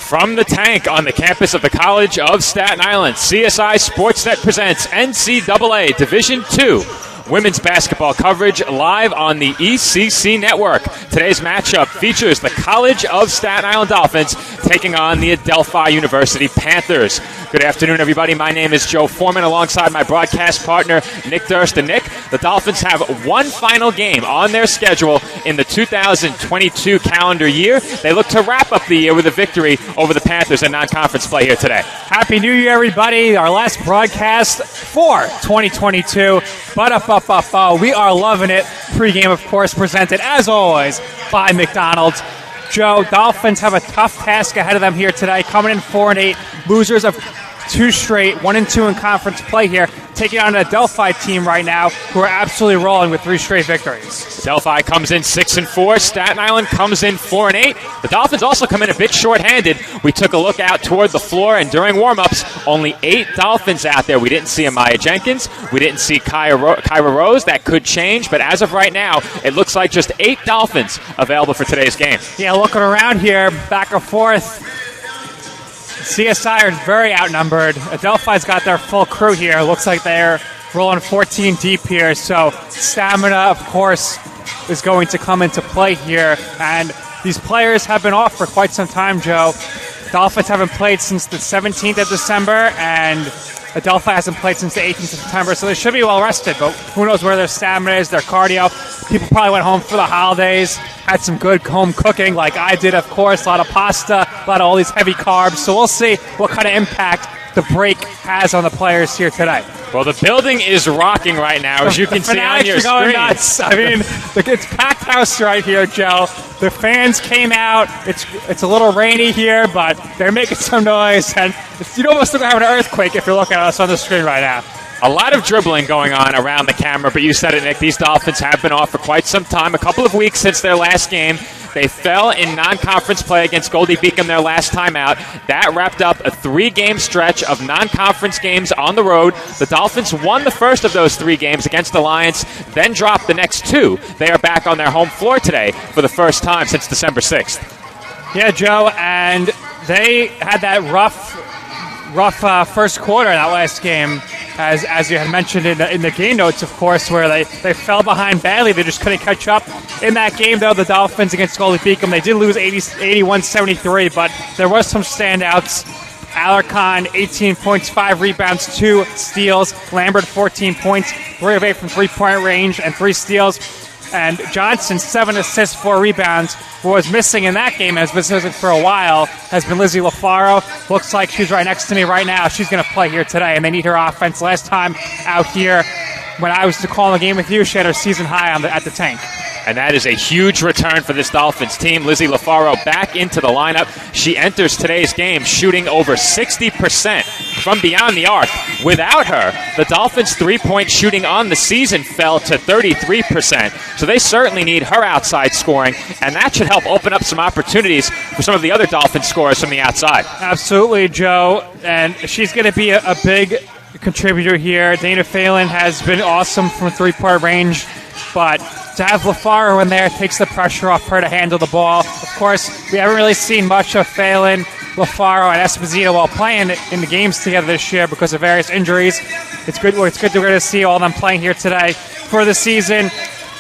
From the tank on the campus of the College of Staten Island, CSI Sportsnet presents NCAA Division II women's basketball coverage live on the ECC network. Today's matchup features the College of Staten Island Dolphins taking on the Adelphi University Panthers. Good afternoon, everybody. My name is Joe Foreman alongside my broadcast partner, Nick Durst. And Nick, the Dolphins have one final game on their schedule in the 2022 calendar year. They look to wrap up the year with a victory over the Panthers in non-conference play here today. Happy New Year, everybody. Our last broadcast for 2022. We are loving it. Pre-game, of course, presented, as always, by McDonald's. Joe, Dolphins have a tough task ahead of them here today, coming in 4-8, losers of two straight, 1-2 in conference play here, taking on an Adelphi team right now who are absolutely rolling with three straight victories. Adelphi comes in 6-4. Staten Island comes in 4-8. The Dolphins also come in a bit short-handed. We took a look out toward the floor, and during warm-ups, only 8 Dolphins out there. We didn't see Amaya Jenkins. We didn't see Kyra Rose. That could change, but as of right now, it looks like just 8 Dolphins available for today's game. Yeah, looking around here, back and forth, CSI are very outnumbered. Adelphi's got their full crew here. Looks like they're rolling 14 deep here. So stamina, of course, is going to come into play here. And these players have been off for quite some time, Joe. Dolphins haven't played since the 17th of December, and Adelphi hasn't played since the 18th of September. So they should be well rested, but who knows where their stamina is, their cardio. People probably went home for the holidays, had some good home cooking like I did, of course, a lot of pasta, a lot of all these heavy carbs. So we'll see what kind of impact the break has on the players here today. Well, the building is rocking right now, as you can see on your screen. Nuts. I mean, it's packed house right here, Joe. The fans came out. It's a little rainy here, but they're making some noise, and you'd almost look like having an earthquake if you're looking at us on the screen right now. A lot of dribbling going on around the camera, but you said it, Nick. These Dolphins have been off for quite some time, a couple of weeks since their last game. They fell in non-conference play against Goldie Beacom their last time out. That wrapped up a 3-game stretch of non-conference games on the road. The Dolphins won the first of those 3 games against the Lions, then dropped the next 2. They are back on their home floor today for the first time since December 6th. Yeah, Joe, and they had that rough first quarter in that last game, as you had mentioned in the game notes, of course, where they fell behind badly. They just couldn't catch up. In that game, though, the Dolphins against Goldie Beacom, they did lose 81-73, but there was some standouts. Alarcon, 18 points, 5 rebounds, 2 steals. Lambert, 14 points, 3 of 8 from three-point range, and 3 steals. And Johnson, 7 assists, 4 rebounds. What was missing in that game, has been missing for a while, has been Lizzie LaFaro. Looks like she's right next to me right now. She's going to play here today, and they need her offense. Last time out here, when I was to call the game with you, she had her season high at the tank. And that is a huge return for this Dolphins team. Lizzie LaFaro back into the lineup. She enters today's game shooting over 60% from beyond the arc. Without her, the Dolphins' three-point shooting on the season fell to 33%. So they certainly need her outside scoring, and that should help open up some opportunities for some of the other Dolphins scorers from the outside. Absolutely, Joe. And she's going to be a big contributor here. Dana Phelan has been awesome from three-point range, but to have LaFaro in there takes the pressure off her to handle the ball. Of course, we haven't really seen much of Phelan, LaFaro, and Esposito while playing in the games together this year because of various injuries. It's good to see all of them playing here today for the season.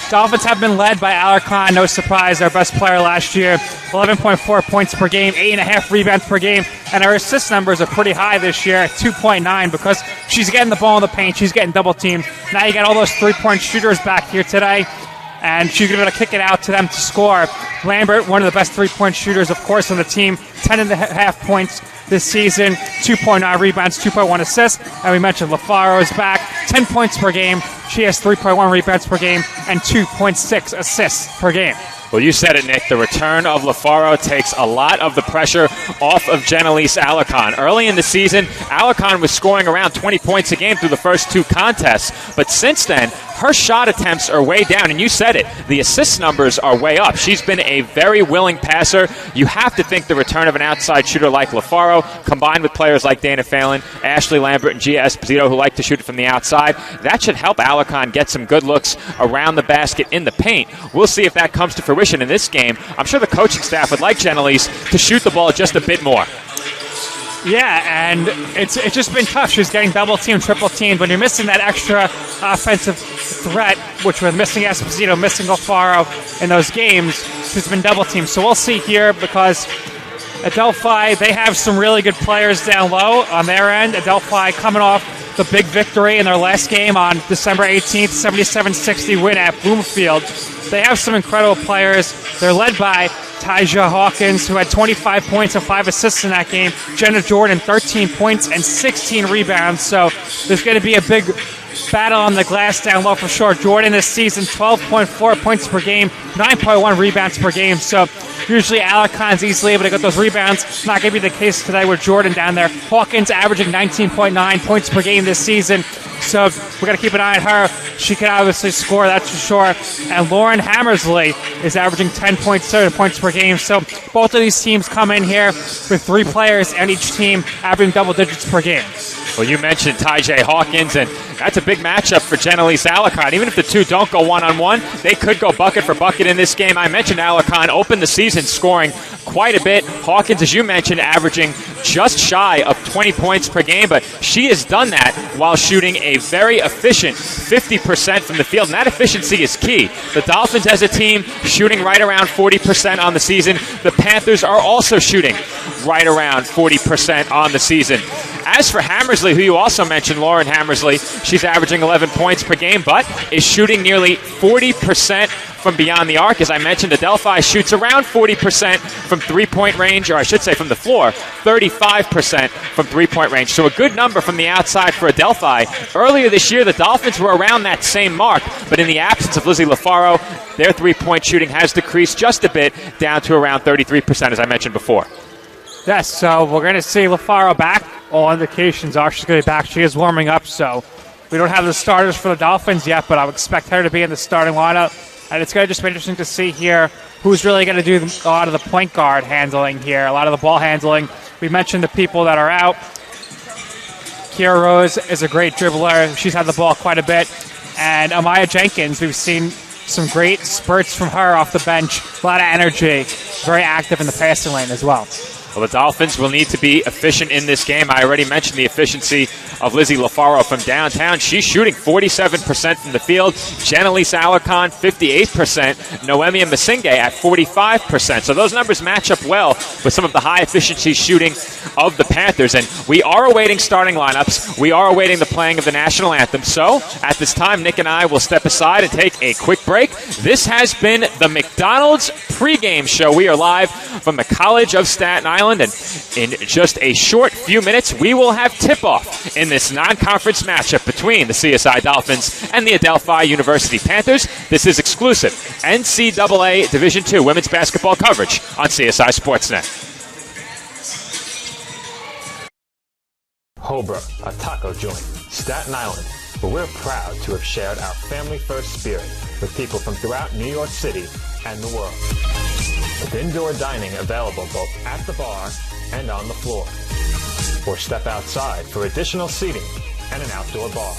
Dolphins have been led by Alarcon, no surprise, their best player last year. 11.4 points per game, 8.5 rebounds per game, and her assist numbers are pretty high this year at 2.9 because she's getting the ball in the paint, she's getting double teamed. Now you got all those three-point shooters back here today, and she's going to be able to kick it out to them to score. Lambert, one of the best three-point shooters, of course, on the team, 10.5 points this season, 2.9 rebounds, 2.1 assists. And we mentioned LaFaro is back, 10 points per game. She has 3.1 rebounds per game and 2.6 assists per game. Well, you said it, Nick. The return of LaFaro takes a lot of the pressure off of Jenelise Alarcon. Early in the season, Alarcon was scoring around 20 points a game through the first 2 contests. But since then, her shot attempts are way down, and you said it. The assist numbers are way up. She's been a very willing passer. You have to think the return of an outside shooter like LaFaro, combined with players like Dana Phelan, Ashley Lambert, and Gia Esposito, who like to shoot it from the outside, that should help Alarcon get some good looks around the basket in the paint. We'll see if that comes to fruition in this game. I'm sure the coaching staff would like Genelise to shoot the ball just a bit more. Yeah, and it's just been tough. She's getting double-teamed, triple-teamed. When you're missing that extra offensive threat, which we're missing Esposito, missing Alfaro in those games, she's been double-teamed. So we'll see here, because Adelphi, they have some really good players down low on their end. Adelphi coming off the big victory in their last game on December 18th, 77-60 win at Bloomfield. They have some incredible players. They're led by Tyja Hawkins, who had 25 points and 5 assists in that game. Jenna Jordan, 13 points and 16 rebounds. So there's going to be a big battle on the glass down low for sure. Jordan this season, 12.4 points per game, 9.1 rebounds per game. So usually Alacon's easily able to get those rebounds. It's not going to be the case today with Jordan down there. Hawkins averaging 19.9 points per game this season. So we're going to keep an eye on her. She can obviously score, that's for sure. And Lauren Hammersley is averaging 10.7 points per game. So both of these teams come in here with 3 players and each team averaging double digits per game. Well, you mentioned Tyja Hawkins, and that's a big matchup for Genelise Alarcon. Even if the two don't go one-on-one, they could go bucket for bucket in this game. I mentioned Alarcon opened the season scoring quite a bit. Hawkins, as you mentioned, averaging just shy of 20 points per game, but she has done that while shooting a very efficient 50% from the field, and that efficiency is key. The Dolphins as a team shooting right around 40% on the season. The Panthers are also shooting right around 40% on the season. As for Hammersley, who you also mentioned, Lauren Hammersley, she's averaging 11 points per game, but is shooting nearly 40% from beyond the arc. As I mentioned, Adelphi shoots around 40% from three-point range, or I should say from the floor, 35% from three-point range. So a good number from the outside for Adelphi. Earlier this year, the Dolphins were around that same mark, but in the absence of Lizzie LaFaro, their three-point shooting has decreased just a bit, down to around 33%, as I mentioned before. Yes, so we're going to see LaFaro back. All indications are she's going to be back. She is warming up, so we don't have the starters for the Dolphins yet, but I would expect her to be in the starting lineup. And it's going to just be interesting to see here who's really going to do a lot of the point guard handling here, a lot of the ball handling. We mentioned the people that are out. Kiera Rose is a great dribbler. She's had the ball quite a bit. And Amaya Jenkins, we've seen some great spurts from her off the bench. A lot of energy. Very active in the passing lane as well. Well, the Dolphins will need to be efficient in this game. I already mentioned the efficiency of Lizzie LaFaro from downtown. She's shooting 47% from the field. Genelise Alarcon, 58%. Noemi Masinge at 45%. So those numbers match up well with some of the high-efficiency shooting of the Panthers. And we are awaiting starting lineups. We are awaiting the playing of the national anthem. So at this time, Nick and I will step aside and take a quick break. This has been the McDonald's pregame show. We are live from the College of Staten Island. And in just a short few minutes, we will have tip-off in this non-conference matchup between the CSI Dolphins and the Adelphi University Panthers. This is exclusive NCAA Division II women's basketball coverage on CSI Sportsnet. Hobra, a taco joint, Staten Island, where we're proud to have shared our family-first spirit with people from throughout New York City and the world. With indoor dining available both at the bar and on the floor. Or step outside for additional seating and an outdoor bar.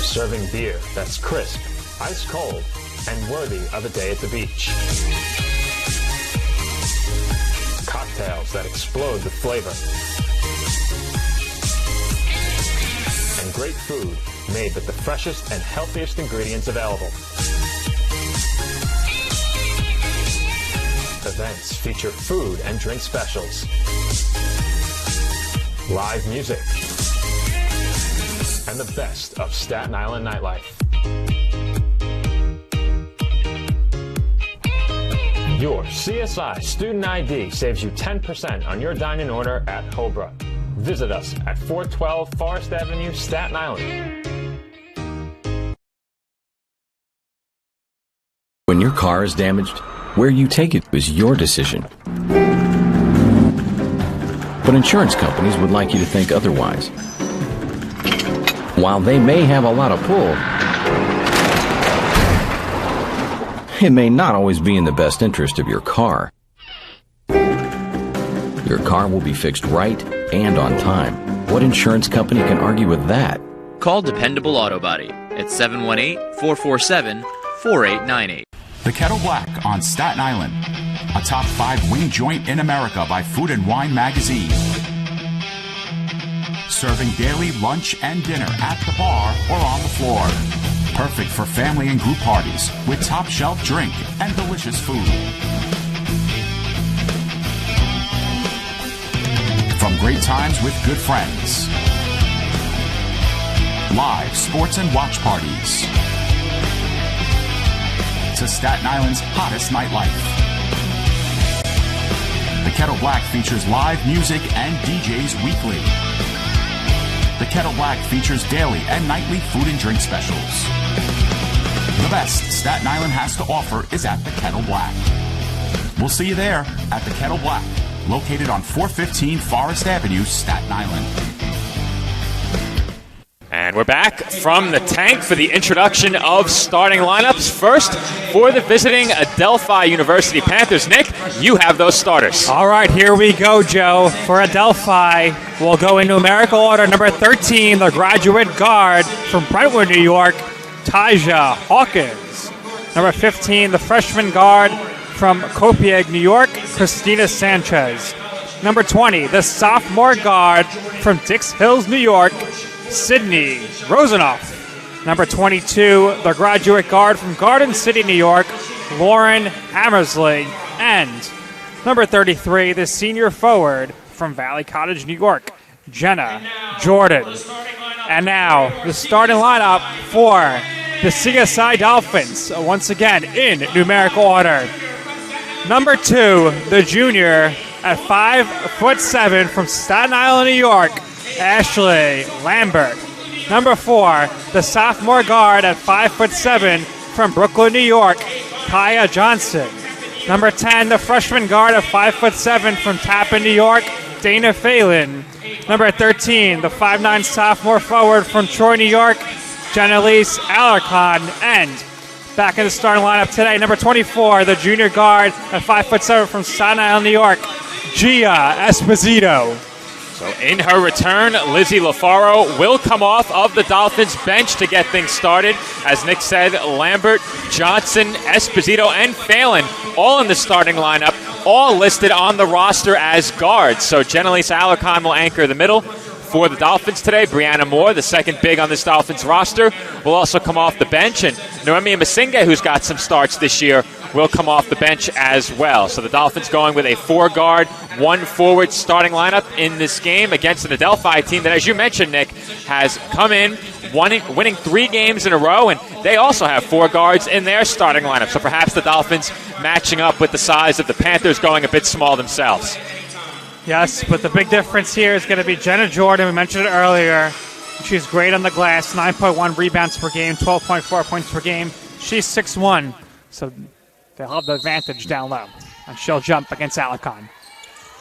Serving beer that's crisp, ice cold, and worthy of a day at the beach. Cocktails that explode with flavor. And great food made with the freshest and healthiest ingredients available. Events feature food and drink specials, live music, and the best of Staten Island nightlife. Your CSI Student ID saves you 10% on your dine-in order at Hobra. Visit us at 412 Forest Avenue, Staten Island. When your car is damaged, where you take it is your decision. But insurance companies would like you to think otherwise. While they may have a lot of pull, it may not always be in the best interest of your car. Your car will be fixed right and on time. What insurance company can argue with that? Call Dependable Auto Body at 718-447-4898. The Kettle Black on Staten Island, a top 5 wing joint in America by Food and Wine magazine. Serving daily lunch and dinner at the bar or on the floor. Perfect for family and group parties with top shelf drink and delicious food. From great times with good friends. Live sports and watch parties. To Staten Island's hottest nightlife. The Kettle Black features live music and DJs weekly. The Kettle Black features daily and nightly food and drink specials. The best Staten Island has to offer is at the Kettle Black. We'll see you there at the Kettle Black, located on 415 Forest Avenue, Staten Island. And we're back from the tank for the introduction of starting lineups. First, for the visiting Adelphi University Panthers. Nick, you have those starters. All right, here we go, Joe. For Adelphi, we'll go in numerical order. Number 13, the graduate guard from Brentwood, New York, Taja Hawkins. Number 15, the freshman guard from Copiague, New York, Christina Sanchez. Number 20, the sophomore guard from Dix Hills, New York, Sydney Rosenoff. Number 22, the graduate guard from Garden City, New York, Lauren Hammersley. And number 33, the senior forward from Valley Cottage, New York, Jenna Jordan. And now, the starting lineup for the CSI Dolphins, once again in numerical order. Number 2, the junior at 5'7" from Staten Island, New York, Ashley Lambert. Number 4, the sophomore guard at 5'7" from Brooklyn, New York, Kaya Johnson. Number 10, the freshman guard at 5'7" from Tappan, New York, Dana Phelan. Number 13, the 5'9" sophomore forward from Troy, New York, Jannalise Alarcon. And back in the starting lineup today, number 24, the junior guard at 5'7" from Staten Island, New York, Gia Esposito. So in her return, Lizzie LaFaro will come off of the Dolphins bench to get things started. As Nick said, Lambert, Johnson, Esposito, and Phelan all in the starting lineup, all listed on the roster as guards. So Jannalise Alarcon will anchor the middle for the Dolphins today. Brianna Moore, the second big on this Dolphins roster, will also come off the bench. And Noemi Masinga, who's got some starts this year, will come off the bench as well. So the Dolphins going with a 4-guard, 1-forward starting lineup in this game against an Adelphi team that, as you mentioned, Nick, has come in winning 3 games in a row, and they also have 4 guards in their starting lineup. So perhaps the Dolphins matching up with the size of the Panthers, going a bit small themselves. Yes, but the big difference here is going to be Jenna Jordan. We mentioned it earlier. She's great on the glass, 9.1 rebounds per game, 12.4 points per game. She's 6'1", so they'll have the advantage down low, and she'll jump against Alarcon.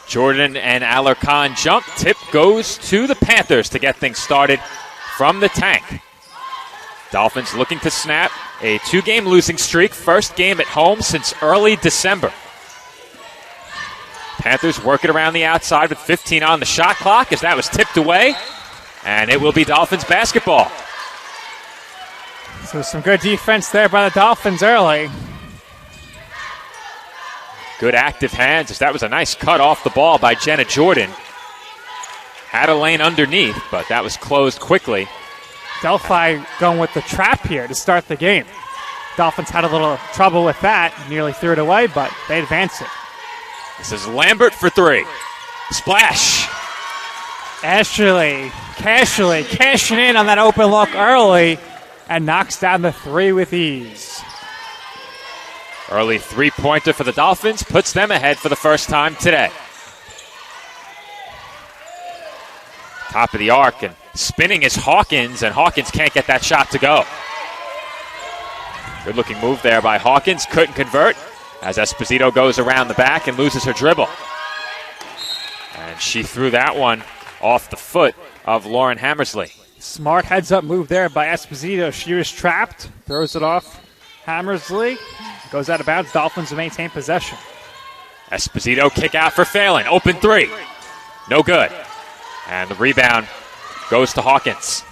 Jordan and Alarcon jump. Tip goes to the Panthers to get things started from the tank. Dolphins looking to snap a 2-game losing streak, first game at home since early December. Panthers working around the outside with 15 on the shot clock as that was tipped away, and it will be Dolphins basketball. So some good defense there by the Dolphins early. Good active hands as that was a nice cut off the ball by Jenna Jordan. Had a lane underneath, but that was closed quickly. Delphi going with the trap here to start the game. Dolphins had a little trouble with that, nearly threw it away, but they advanced it. This is Lambert for 3. Splash. Ashley cashing in on that open look early and knocks down the 3 with ease. Early 3-pointer for the Dolphins puts them ahead for the first time today. Top of the arc, and spinning is Hawkins, and Hawkins can't get that shot to go. Good looking move there by Hawkins, couldn't convert as Esposito goes around the back and loses her dribble. And she threw that one off the foot of Lauren Hammersley. Smart heads-up move there by Esposito. She was trapped, throws it off Hammersley, goes out of bounds. Dolphins maintain possession. Esposito kick out for Phelan. Open three. No good. And the rebound goes to Hawkins.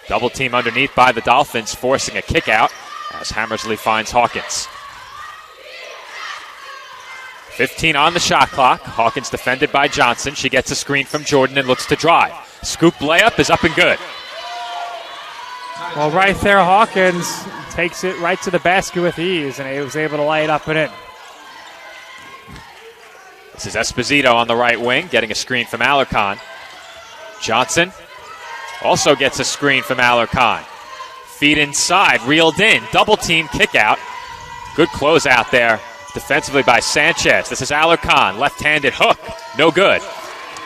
Double team underneath by the Dolphins, forcing a kick out as Hammersley finds Hawkins. 15 on the shot clock. Hawkins defended by Johnson. She gets a screen from Jordan and looks to drive. Scoop layup is up and good. Well, right there, Hawkins takes it right to the basket with ease, and he was able to lay it up and in. This is Esposito on the right wing, getting a screen from Alarcon. Johnson also gets a screen from Alarcon. Feed inside, reeled in, double team kick out. Good close out there defensively by Sanchez. This is Alarcon, left-handed hook, no good.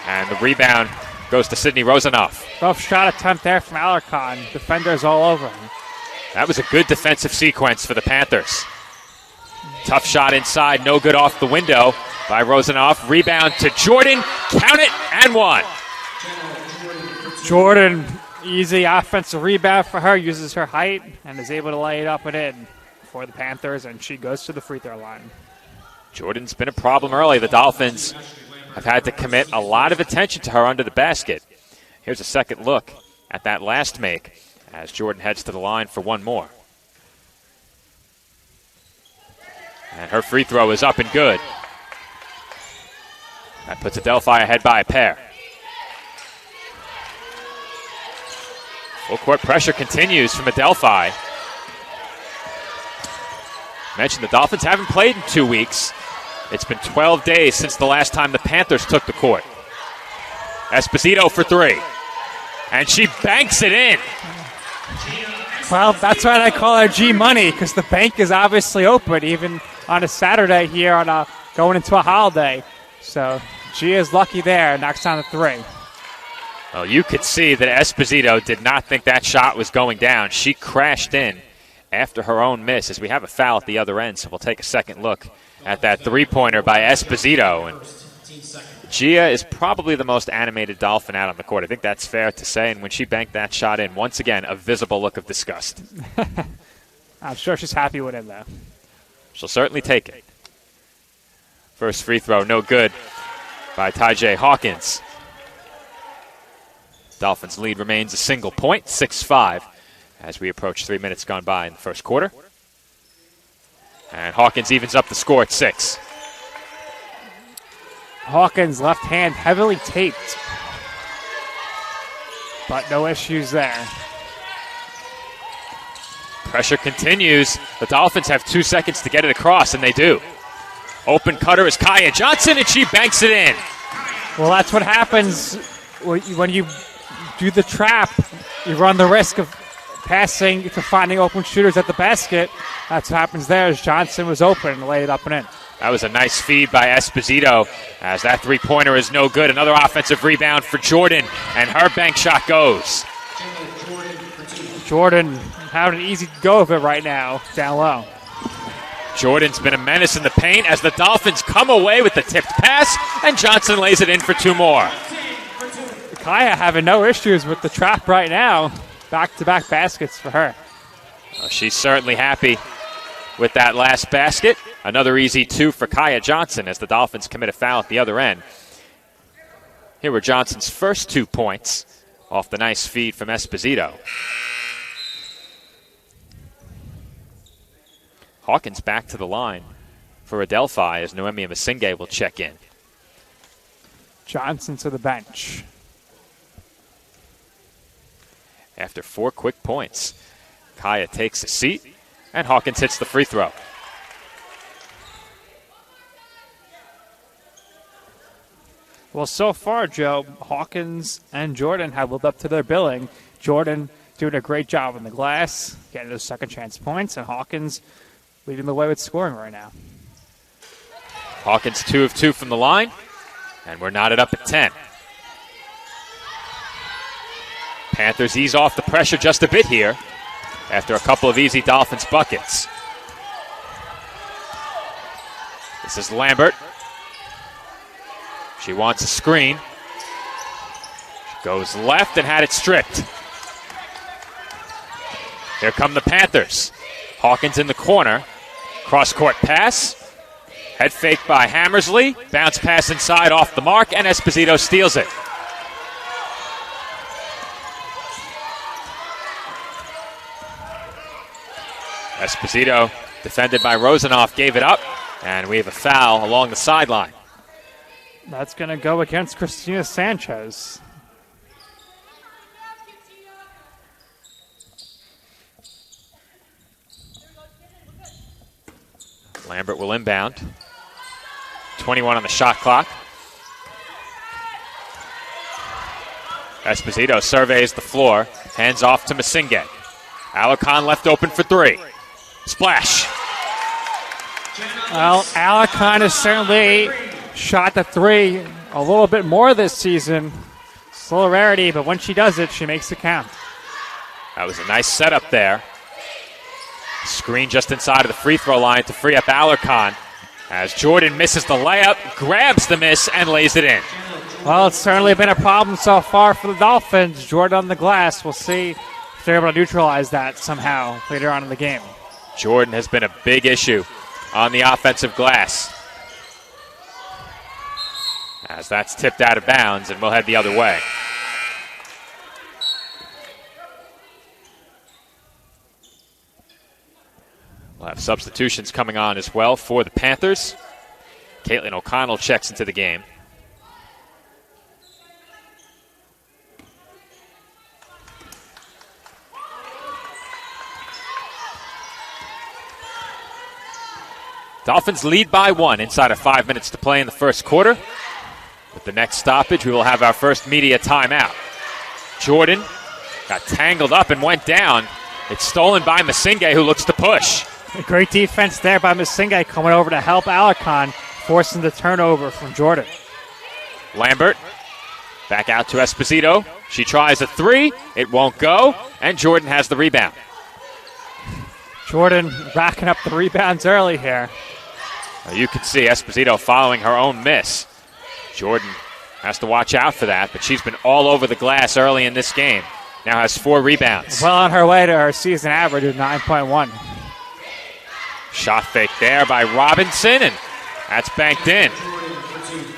And the rebound goes to Sydney Rosanoff. Rough shot attempt there from Alarcon. Defenders all over him. That was a good defensive sequence for the Panthers. Tough shot inside, no good off the window by Rosanoff. Rebound to Jordan, count it, and one. Jordan, easy offensive rebound for her, uses her height, and is able to lay it up and in for the Panthers, and she goes to the free throw line. Jordan's been a problem early. The Dolphins have had to commit a lot of attention to her under the basket. Here's a second look at that last make as Jordan heads to the line for one more. And her free throw is up and good. That puts Adelphi ahead by a pair. Full court pressure continues from Adelphi. Mentioned the Dolphins haven't played in 2 weeks. It's been 12 days since the last time the Panthers took the court. Esposito for three. And she banks it in. Well, that's why I call her G-Money, because the bank is obviously open, even on a Saturday here on going into a holiday. So she is lucky there, knocks down the three. Well, you could see that Esposito did not think that shot was going down. She crashed in after her own miss as we have a foul at the other end, so we'll take a second look at that three-pointer by Esposito. And Gia is probably the most animated Dolphin out on the court. I think that's fair to say, and when she banked that shot in, once again, a visible look of disgust. I'm sure she's happy with it, though. She'll certainly take it. First free throw, no good by Tyjae Hawkins. Dolphins' lead remains a single point, 6-5, as we approach 3 minutes gone by in the first quarter. And Hawkins evens up the score at 6. Hawkins' left hand heavily taped, but no issues there. Pressure continues. The Dolphins have 2 seconds to get it across, and they do. Open cutter is Kaya Johnson, and she banks it in. Well, that's what happens when you do the trap. You run the risk of passing to finding open shooters at the basket. That's what happens there as Johnson was open and laid it up and in. That was a nice feed by Esposito as that three-pointer is no good. Another offensive rebound for Jordan, and her bank shot goes. Jordan having an easy go of it right now, down low. Jordan's been a menace in the paint as the Dolphins come away with the tipped pass, and Johnson lays it in for two more. Kaya having no issues with the trap right now. Back-to-back baskets for her. Well, she's certainly happy with that last basket. Another easy two for Kaya Johnson as the Dolphins commit a foul at the other end. Here were Johnson's first 2 points off the nice feed from Esposito. Hawkins back to the line for Adelphi as Noemi Masinghe will check in. Johnson to the bench. After 4 quick points, Kaya takes a seat, and Hawkins hits the free throw. Well, so far, Joe, Hawkins and Jordan have lived up to their billing. Jordan doing a great job on the glass, getting those second chance points, and Hawkins leading the way with scoring right now. Hawkins 2 of 2 from the line, and we're knotted up at 10. Panthers ease off the pressure just a bit here after a couple of easy Dolphins buckets. This is Lambert. She wants a screen. Goes left and had it stripped. Here come the Panthers. Hawkins in the corner. Cross-court pass. Head fake by Hammersley. Bounce pass inside off the mark, and Esposito steals it. Esposito, defended by Rosenoff, gave it up, and we have a foul along the sideline. That's going to go against Christina Sanchez. Lambert will inbound. 21 on the shot clock. Esposito surveys the floor. Hands off to Masinge. Alarcon left open for three. Splash. Well, Alarcon has certainly shot the three a little bit more this season. Slow rarity, but when she does it, she makes it count. That was a nice setup there. Screen just inside of the free throw line to free up Alarcon. As Jordan misses the layup, grabs the miss, and lays it in. Well, it's certainly been a problem so far for the Dolphins. Jordan on the glass. We'll see if they're able to neutralize that somehow later on in the game. Jordan has been a big issue on the offensive glass. As that's tipped out of bounds, and we'll head the other way. We'll have substitutions coming on as well for the Panthers. Caitlin O'Connell checks into the game. Dolphins lead by 1 inside of 5 minutes to play in the first quarter. With the next stoppage, we will have our first media timeout. Jordan got tangled up and went down. It's stolen by Masinge, who looks to push. Great defense there by Masinge coming over to help Alarcon, forcing the turnover from Jordan. Lambert back out to Esposito. She tries a three. It won't go, and Jordan has the rebound. Jordan racking up the rebounds early here. You can see Esposito following her own miss. Jordan has to watch out for that, but she's been all over the glass early in this game. Now has 4 rebounds. Well on her way to her season average of 9.1. Shot fake there by Robinson, and that's banked in.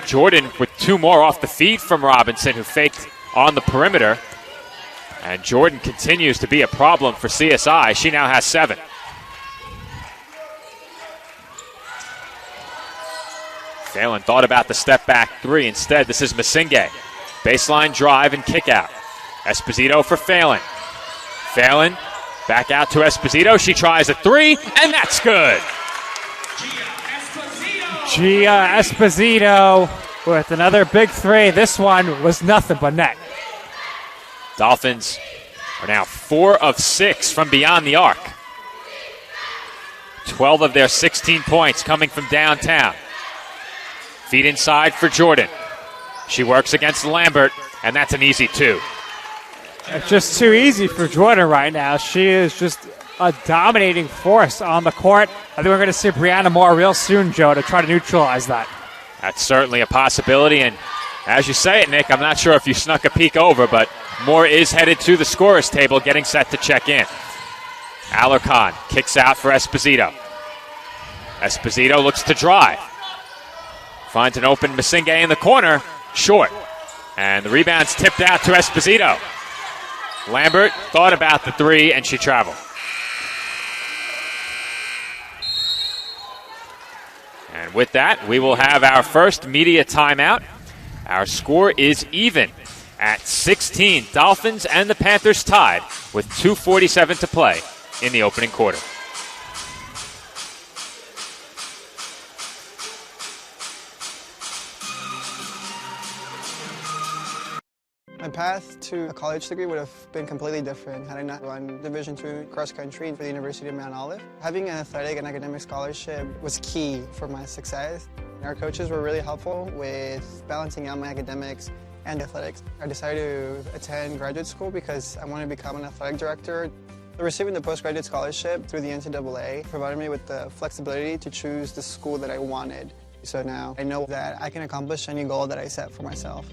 Jordan with 2 more off the feed from Robinson, who faked on the perimeter. And Jordan continues to be a problem for CSI. She now has 7. Phelan thought about the step back 3. Instead, this is Masinge. Baseline drive and kick out. Esposito for Phelan. Phelan back out to Esposito. She tries a 3, and that's good. Gia Esposito with another big 3. This one was nothing but net. Dolphins are now 4 of 6 from beyond the arc. 12 of their 16 points coming from downtown. Feed inside for Jordan. She works against Lambert, and that's an easy 2. It's just too easy for Jordan right now. She is just a dominating force on the court. I think we're going to see Brianna Moore real soon, Joe, to try to neutralize that. That's certainly a possibility, and as you say it, Nick, I'm not sure if you snuck a peek over, but Moore is headed to the scorer's table, getting set to check in. Alarcon kicks out for Esposito. Esposito looks to drive. Finds an open Masinge in the corner, short. And the rebound's tipped out to Esposito. Lambert thought about the 3, and she traveled. And with that, we will have our first media timeout. Our score is even at 16. Dolphins and the Panthers tied with 2:47 to play in the opening quarter. My path to a college degree would have been completely different had I not run Division II cross country for the University of Mount Olive. Having an athletic and academic scholarship was key for my success. Our coaches were really helpful with balancing out my academics and athletics. I decided to attend graduate school because I wanted to become an athletic director. Receiving the postgraduate scholarship through the NCAA provided me with the flexibility to choose the school that I wanted. So now I know that I can accomplish any goal that I set for myself.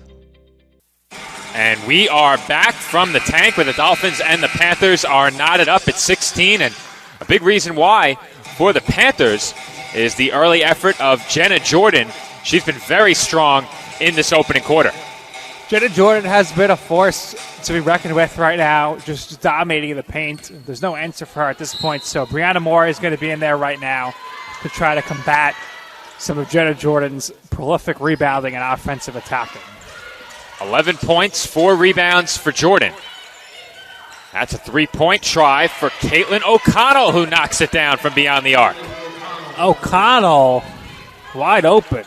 And we are back from the tank where the Dolphins and the Panthers are knotted up at 16. And a big reason why for the Panthers is the early effort of Jenna Jordan. She's been very strong in this opening quarter. Jenna Jordan has been a force to be reckoned with right now, just dominating the paint. There's no answer for her at this point, so Brianna Moore is going to be in there right now to try to combat some of Jenna Jordan's prolific rebounding and offensive attacking. 11 points, 4 rebounds for Jordan. That's a three-point try for Caitlin O'Connell, who knocks it down from beyond the arc. O'Connell, wide open,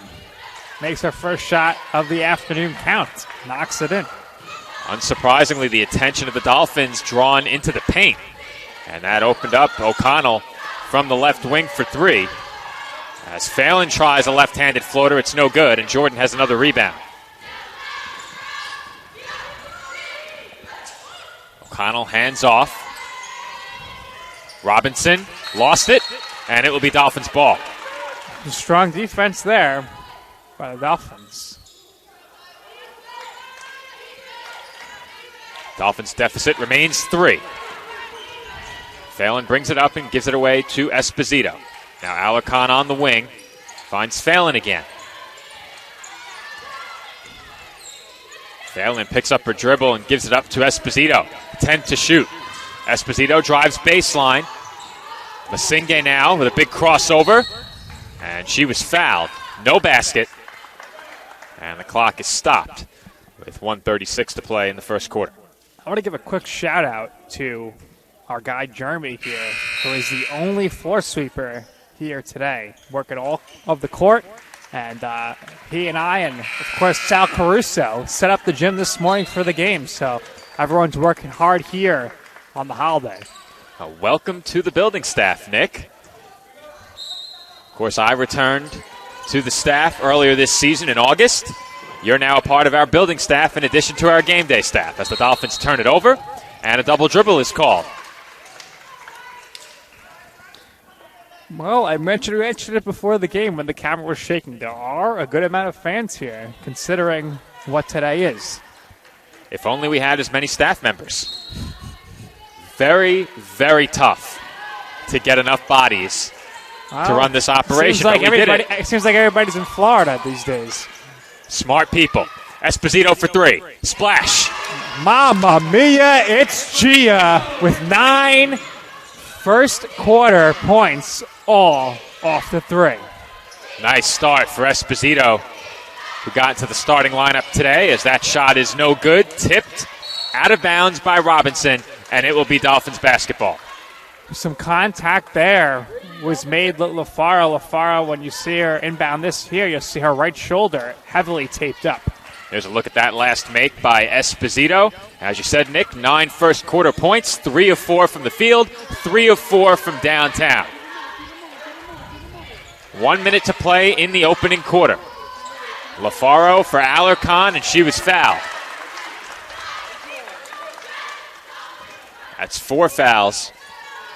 makes her first shot of the afternoon count, knocks it in. Unsurprisingly, the attention of the Dolphins drawn into the paint. And that opened up O'Connell from the left wing for three. As Phelan tries a left-handed floater, it's no good, and Jordan has another rebound. O'Connell hands off. Robinson lost it, and it will be Dolphins ball. Strong defense there by the Dolphins. Dolphins deficit remains 3. Phelan brings it up and gives it away to Esposito. Now Alarcon on the wing finds Phelan again. Phelan picks up her dribble and gives it up to Esposito. 10 to shoot. Esposito drives baseline. Masinge now with a big crossover. And she was fouled. No basket. And the clock is stopped with 1:36 to play in the first quarter. I want to give a quick shout out to our guy Jeremy here, who is the only floor sweeper here today, working all of the court. And he and I, and of course Sal Caruso, set up the gym this morning for the game. So everyone's working hard here on the holiday. Welcome to the building staff, Nick. Of course, I returned to the staff earlier this season in August. You're now a part of our building staff in addition to our game day staff as the Dolphins turn it over and a double dribble is called. Well, I mentioned it before the game when the camera was shaking. There are a good amount of fans here, considering what today is. If only we had as many staff members. Very, very tough to get enough bodies to run this operation. It seems like everybody's in Florida these days. Smart people. Esposito for three. Splash. Mamma mia, it's Gia with 9 first quarter points, all off the three. Nice start for Esposito, who got into the starting lineup today as that shot is no good. Tipped out of bounds by Robinson, and it will be Dolphins basketball. Some contact there was made with LaFaro. LaFaro, when you see her inbound this here, you'll see her right shoulder heavily taped up. There's a look at that last make by Esposito. As you said, Nick, 9 first quarter points, 3 of 4 from the field, 3 of 4 from downtown. 1 minute to play in the opening quarter. LaFaro for Alarcon, and she was fouled. That's 4 fouls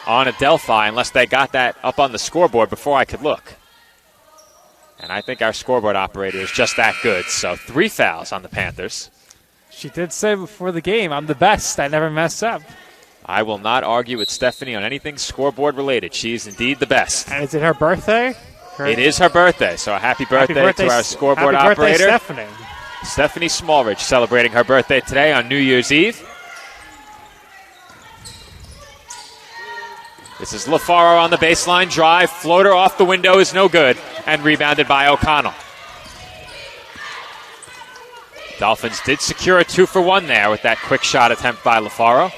on Adelphi, unless they got that up on the scoreboard before I could look. And I think our scoreboard operator is just that good. So 3 fouls on the Panthers. She did say before the game, I'm the best. I never mess up. I will not argue with Stephanie on anything scoreboard related. She is indeed the best. And is it her birthday? It is her birthday. So a happy birthday to our scoreboard operator. Stephanie. Stephanie Smallridge celebrating her birthday today on New Year's Eve. This is LaFaro on the baseline drive. Floater off the window is no good and rebounded by O'Connell. Dolphins did secure a 2-for-1 there with that quick shot attempt by LaFaro.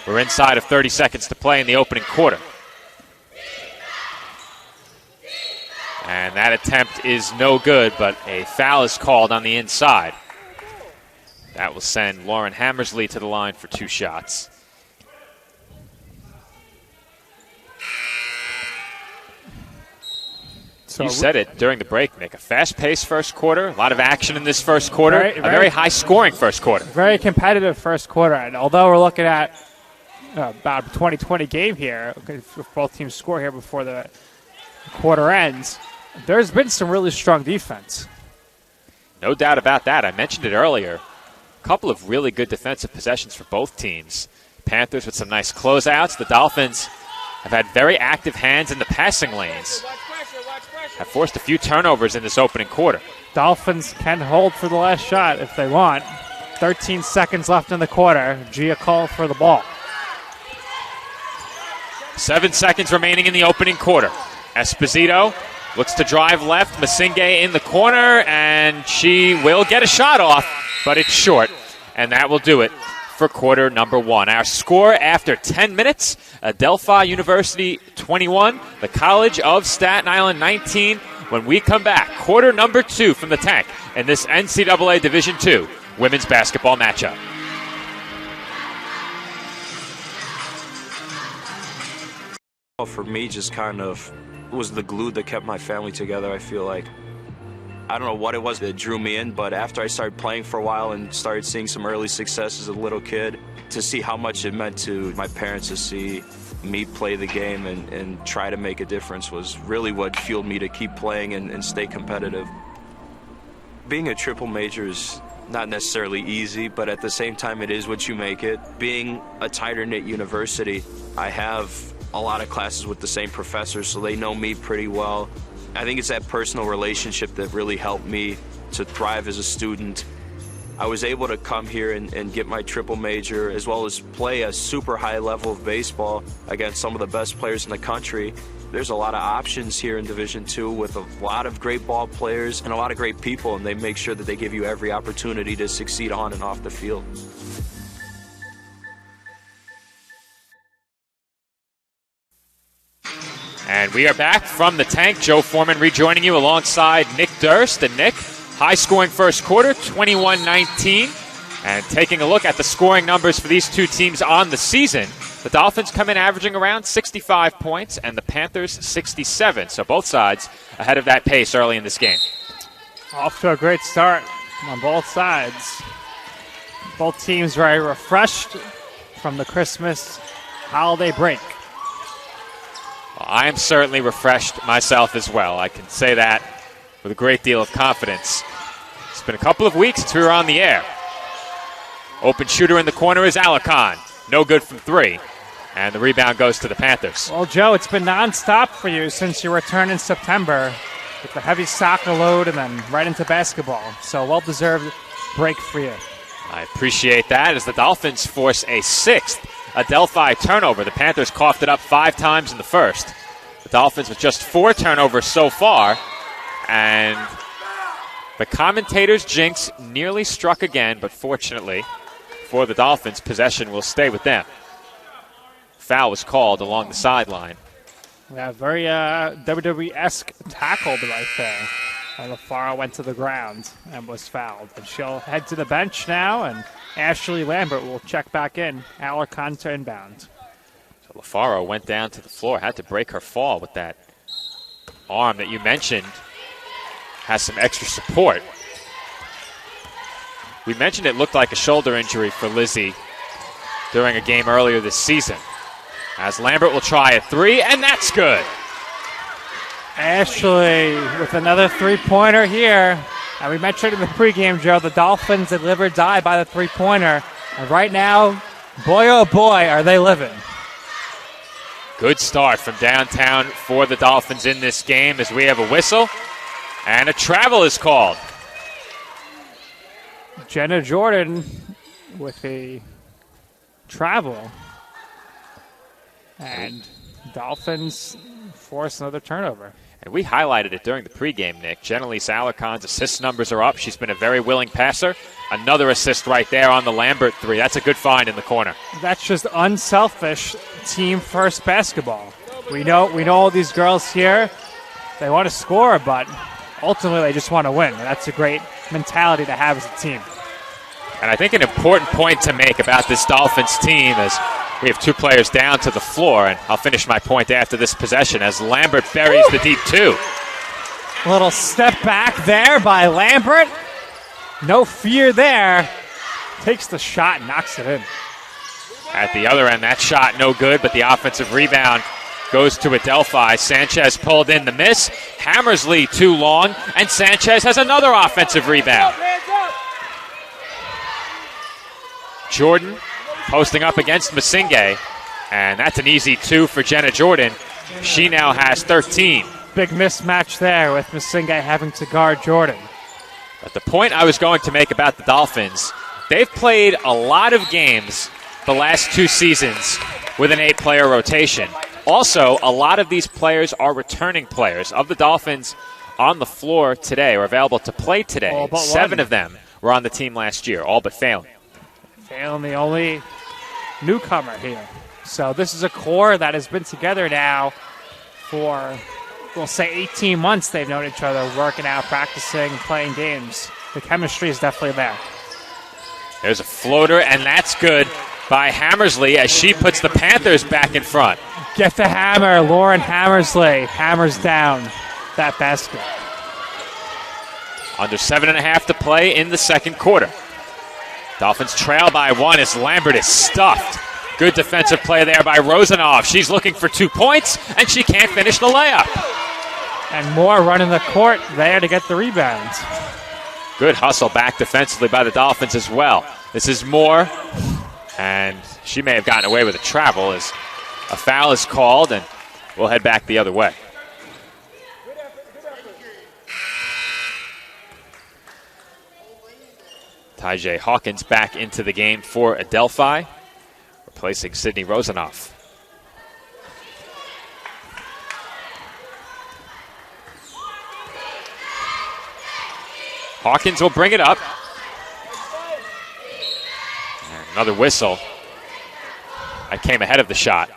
We're inside of 30 seconds to play in the opening quarter. And that attempt is no good, but a foul is called on the inside. That will send Lauren Hammersley to the line for 2 shots. You said it during the break, Nick. A fast-paced first quarter, a lot of action in this first quarter, a very high-scoring first quarter. Very competitive first quarter. And although we're looking at about a 20-20 game here, if both teams score here before the quarter ends, there's been some really strong defense. No doubt about that. I mentioned it earlier. A couple of really good defensive possessions for both teams. Panthers with some nice closeouts. The Dolphins have had very active hands in the passing lanes. Have forced a few turnovers in this opening quarter. Dolphins can hold for the last shot if they want. 13 seconds left in the quarter. Gia call for the ball. 7 seconds remaining in the opening quarter. Esposito looks to drive left. Masinge in the corner, and she will get a shot off, but it's short. And that will do it for quarter number 1. Our score after 10 minutes, Adelphi University 21, the College of Staten Island 19. When we come back, quarter number 2 from the tank in this NCAA Division II women's basketball matchup. For me, just kind of was the glue that kept my family together. I feel like, I don't know what it was that drew me in, but after I started playing for a while and started seeing some early success as a little kid, to see how much it meant to my parents to see me play the game and try to make a difference was really what fueled me to keep playing and stay competitive. Being a triple major is not necessarily easy, but at the same time it is what you make it. Being a tighter-knit university, I have a lot of classes with the same professors, so they know me pretty well. I think it's that personal relationship that really helped me to thrive as a student. I was able to come here and get my triple major, as well as play a super high level of baseball against some of the best players in the country. There's a lot of options here in Division II with a lot of great ball players and a lot of great people, and they make sure that they give you every opportunity to succeed on and off the field. And we are back from the tank. Joe Foreman rejoining you alongside Nick Durst. And Nick, high-scoring first quarter, 21-19. And taking a look at the scoring numbers for these two teams on the season, the Dolphins come in averaging around 65 points and the Panthers 67. So both sides ahead of that pace early in this game. Off to a great start on both sides. Both teams very refreshed from the Christmas holiday break. I am certainly refreshed myself as well. I can say that with a great deal of confidence. It's been a couple of weeks since we were on the air. Open shooter in the corner is Alarcon. No good from 3. And the rebound goes to the Panthers. Well, Joe, it's been nonstop for you since your return in September with the heavy soccer load and then right into basketball. So well-deserved break for you. I appreciate that as the Dolphins force a 6th Adelphi turnover. The Panthers coughed it up 5 times in the first. The Dolphins with just 4 turnovers so far. And the commentators' jinx nearly struck again, but fortunately for the Dolphins, possession will stay with them. Foul was called along the sideline. Yeah, very WWE-esque tackled right there. And LaFaro went to the ground and was fouled. And she'll head to the bench now, and Ashley Lambert will check back in. Alarcon to inbound. So LaFaro went down to the floor, had to break her fall with that arm that you mentioned. Has some extra support. We mentioned it looked like a shoulder injury for Lizzie during a game earlier this season. As Lambert will try a 3, and that's good. Ashley with another three-pointer here. And we mentioned in the pregame, Joe, the Dolphins that live or die by the three-pointer. And right now, boy oh boy, are they living. Good start from downtown for the Dolphins in this game as we have a whistle. And a travel is called. Jenna Jordan with a travel. And Dolphins force another turnover. And we highlighted it during the pregame, Nick. Jennalise Alarcon's assist numbers are up. She's been a very willing passer. Another assist right there on the Lambert 3. That's a good find in the corner. That's just unselfish team-first basketball. We know all these girls here, they want to score, but ultimately they just want to win. And that's a great mentality to have as a team. And I think an important point to make about this Dolphins team is we have 2 players down to the floor, and I'll finish my point after this possession as Lambert buries the deep 2. A little step back there by Lambert. No fear there. Takes the shot and knocks it in. At the other end, that shot no good, but the offensive rebound goes to Adelphi. Sanchez pulled in the miss. Hammersley too long, and Sanchez has another offensive rebound. Jordan posting up against Masinge, and that's an easy 2 for Jenna Jordan. She now has 13. Big mismatch there with Masinge having to guard Jordan. But the point I was going to make about the Dolphins, they've played a lot of games the last 2 seasons with an 8-player rotation. Also, a lot of these players are returning players. Of the Dolphins on the floor today, or available to play today, 7 of them were on the team last year, all but Phelan. Phelan, the only newcomer here. So this is a core that has been together now for, we'll say, 18 months. They've known each other, working out, practicing, playing games. The chemistry is definitely there. There's a floater, and that's good by Hammersley as she puts the Panthers back in front. Get the hammer. Lauren Hammersley hammers down that basket. Under 7.5 to play in the second quarter. Dolphins trail by 1 as Lambert is stuffed. Good defensive play there by Rosanov. She's looking for 2 points, and she can't finish the layup. And Moore running the court there to get the rebound. Good hustle back defensively by the Dolphins as well. This is Moore, and she may have gotten away with a travel as a foul is called, and we'll head back the other way. Tyjae Hawkins back into the game for Adelphi, replacing Sydney Rosanoff. Hawkins will bring it up. And another whistle. That came ahead of the shot.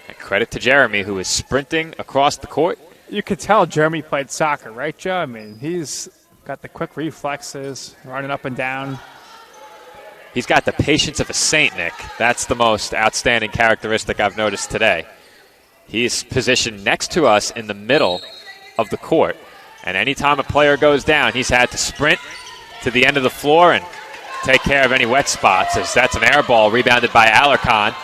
And credit to Jeremy, who is sprinting across the court. You could tell Jeremy played soccer, right, Joe? I mean, he's got the quick reflexes, running up and down. He's got the patience of a saint, Nick. That's the most outstanding characteristic I've noticed today. He's positioned next to us in the middle of the court. And anytime a player goes down, he's had to sprint to the end of the floor and take care of any wet spots, as that's an air ball rebounded by Alarcon.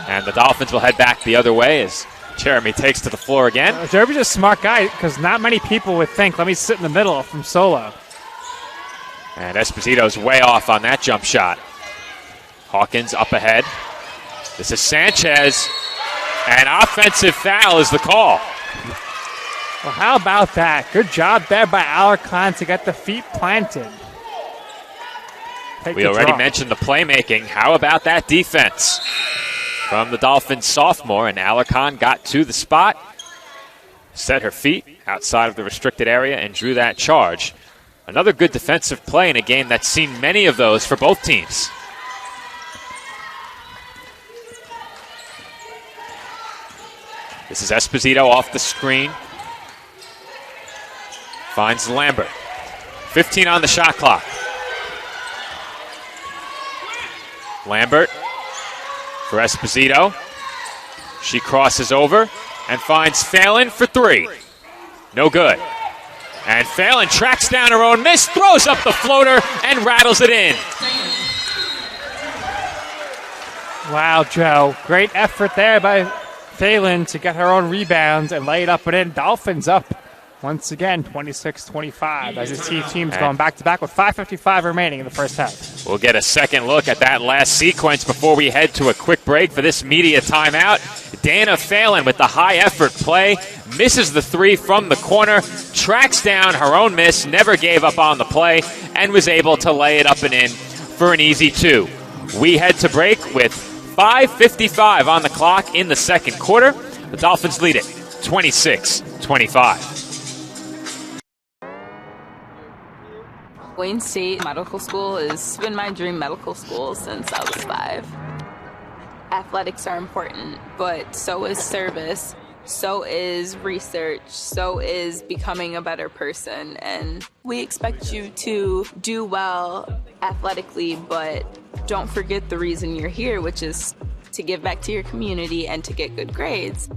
And the Dolphins will head back the other way as Jeremy takes to the floor again. Jeremy's a smart guy because not many people would think, let me sit in the middle from solo. And Esposito's way off on that jump shot. Hawkins up ahead. This is Sanchez. An offensive foul is the call. Well, how about that? Good job there by Alarcon to get the feet planted. We already mentioned the playmaking. How about that defense from the Dolphins sophomore? And Alarcon got to the spot, set her feet outside of the restricted area, and drew that charge. Another good defensive play in a game that's seen many of those for both teams. This is Esposito off the screen. Finds Lambert. 15 on the shot clock. Lambert for Esposito. She crosses over and finds Phelan for 3. No good. And Phelan tracks down her own miss, throws up the floater, and rattles it in. Wow, Joe. Great effort there by Phelan to get her own rebounds and lay it up and in. Dolphins up once again, 26-25, as the team's going back-to-back with 5:55 remaining in the first half. We'll get a second look at that last sequence before we head to a quick break for this media timeout. Dana Phelan with the high-effort play, misses the 3 from the corner, tracks down her own miss, never gave up on the play, and was able to lay it up and in for an easy 2. We head to break with 5:55 on the clock in the second quarter. The Dolphins lead it 26-25. Wayne State Medical School has been my dream medical school since I was 5. Athletics are important, but so is service, so is research, so is becoming a better person. And we expect you to do well athletically, but don't forget the reason you're here, which is to give back to your community and to get good grades.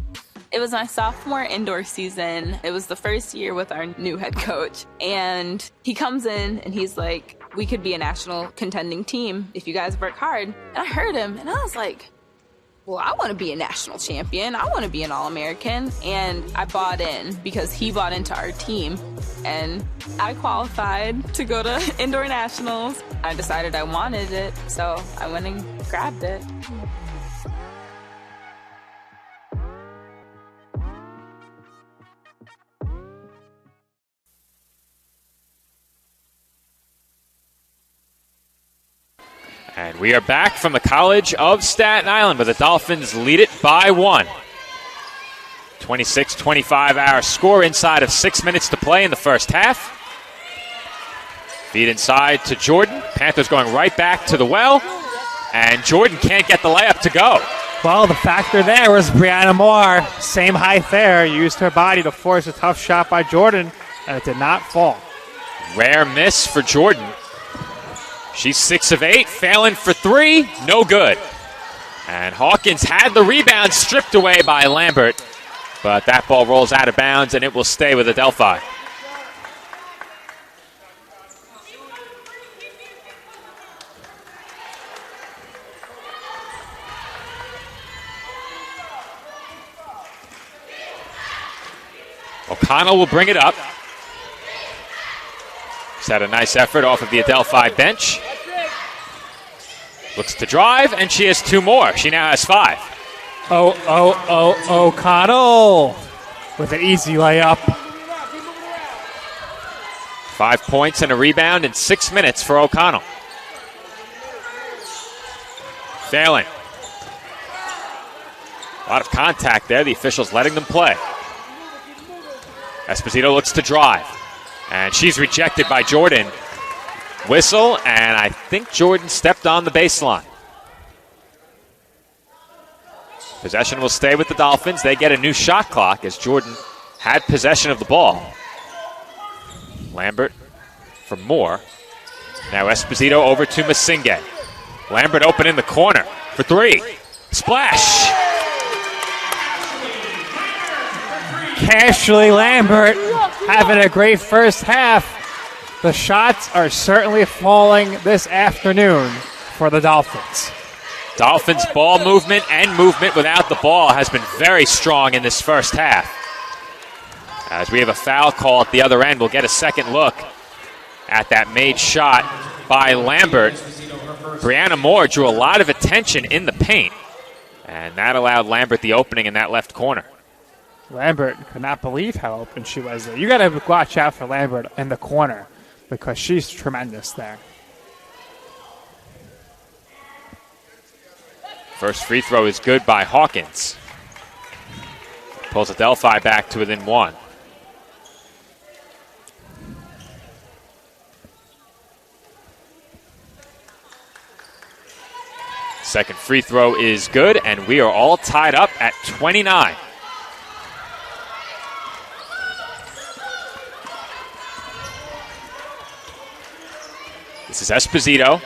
It was my sophomore indoor season. It was the first year with our new head coach. And he comes in and he's like, we could be a national contending team if you guys work hard. And I heard him and I was like, well, I want to be a national champion. I want to be an All-American. And I bought in because he bought into our team. And I qualified to go to indoor nationals. I decided I wanted it, so I went and grabbed it. And we are back from the College of Staten Island, where the Dolphins lead it by 1. 26-25 our score inside of 6 minutes to play in the first half. Feed inside to Jordan. Panthers going right back to the well. And Jordan can't get the layup to go. Well, the factor there was Brianna Moore. Same height there. Used her body to force a tough shot by Jordan, and it did not fall. Rare miss for Jordan. She's 6 of 8, failing for 3, no good. And Hawkins had the rebound stripped away by Lambert, but that ball rolls out of bounds and it will stay with Adelphi. O'Connell will bring it up. He's had a nice effort off of the Adelphi bench. Looks to drive, and she has 2 more. She now has 5. O'Connell with an easy layup. 5 points and a rebound in 6 minutes for O'Connell. Failing. A lot of contact there. The officials letting them play. Esposito looks to drive. And she's rejected by Jordan. Whistle, and I think Jordan stepped on the baseline. Possession will stay with the Dolphins. They get a new shot clock as Jordan had possession of the ball. Lambert for Moore. Now Esposito over to Masinghe. Lambert open in the corner for 3. Splash! Cashley Lambert having a great first half. The shots are certainly falling this afternoon for the Dolphins. Dolphins ball movement and movement without the ball has been very strong in this first half. As we have a foul call at the other end, we'll get a second look at that made shot by Lambert. Brianna Moore drew a lot of attention in the paint, and that allowed Lambert the opening in that left corner. Lambert could not believe how open she was there. You got to watch out for Lambert in the corner because she's tremendous there. First free throw is good by Hawkins. Pulls Adelphi back to within 1. Second free throw is good, and we are all tied up at 29. This is Esposito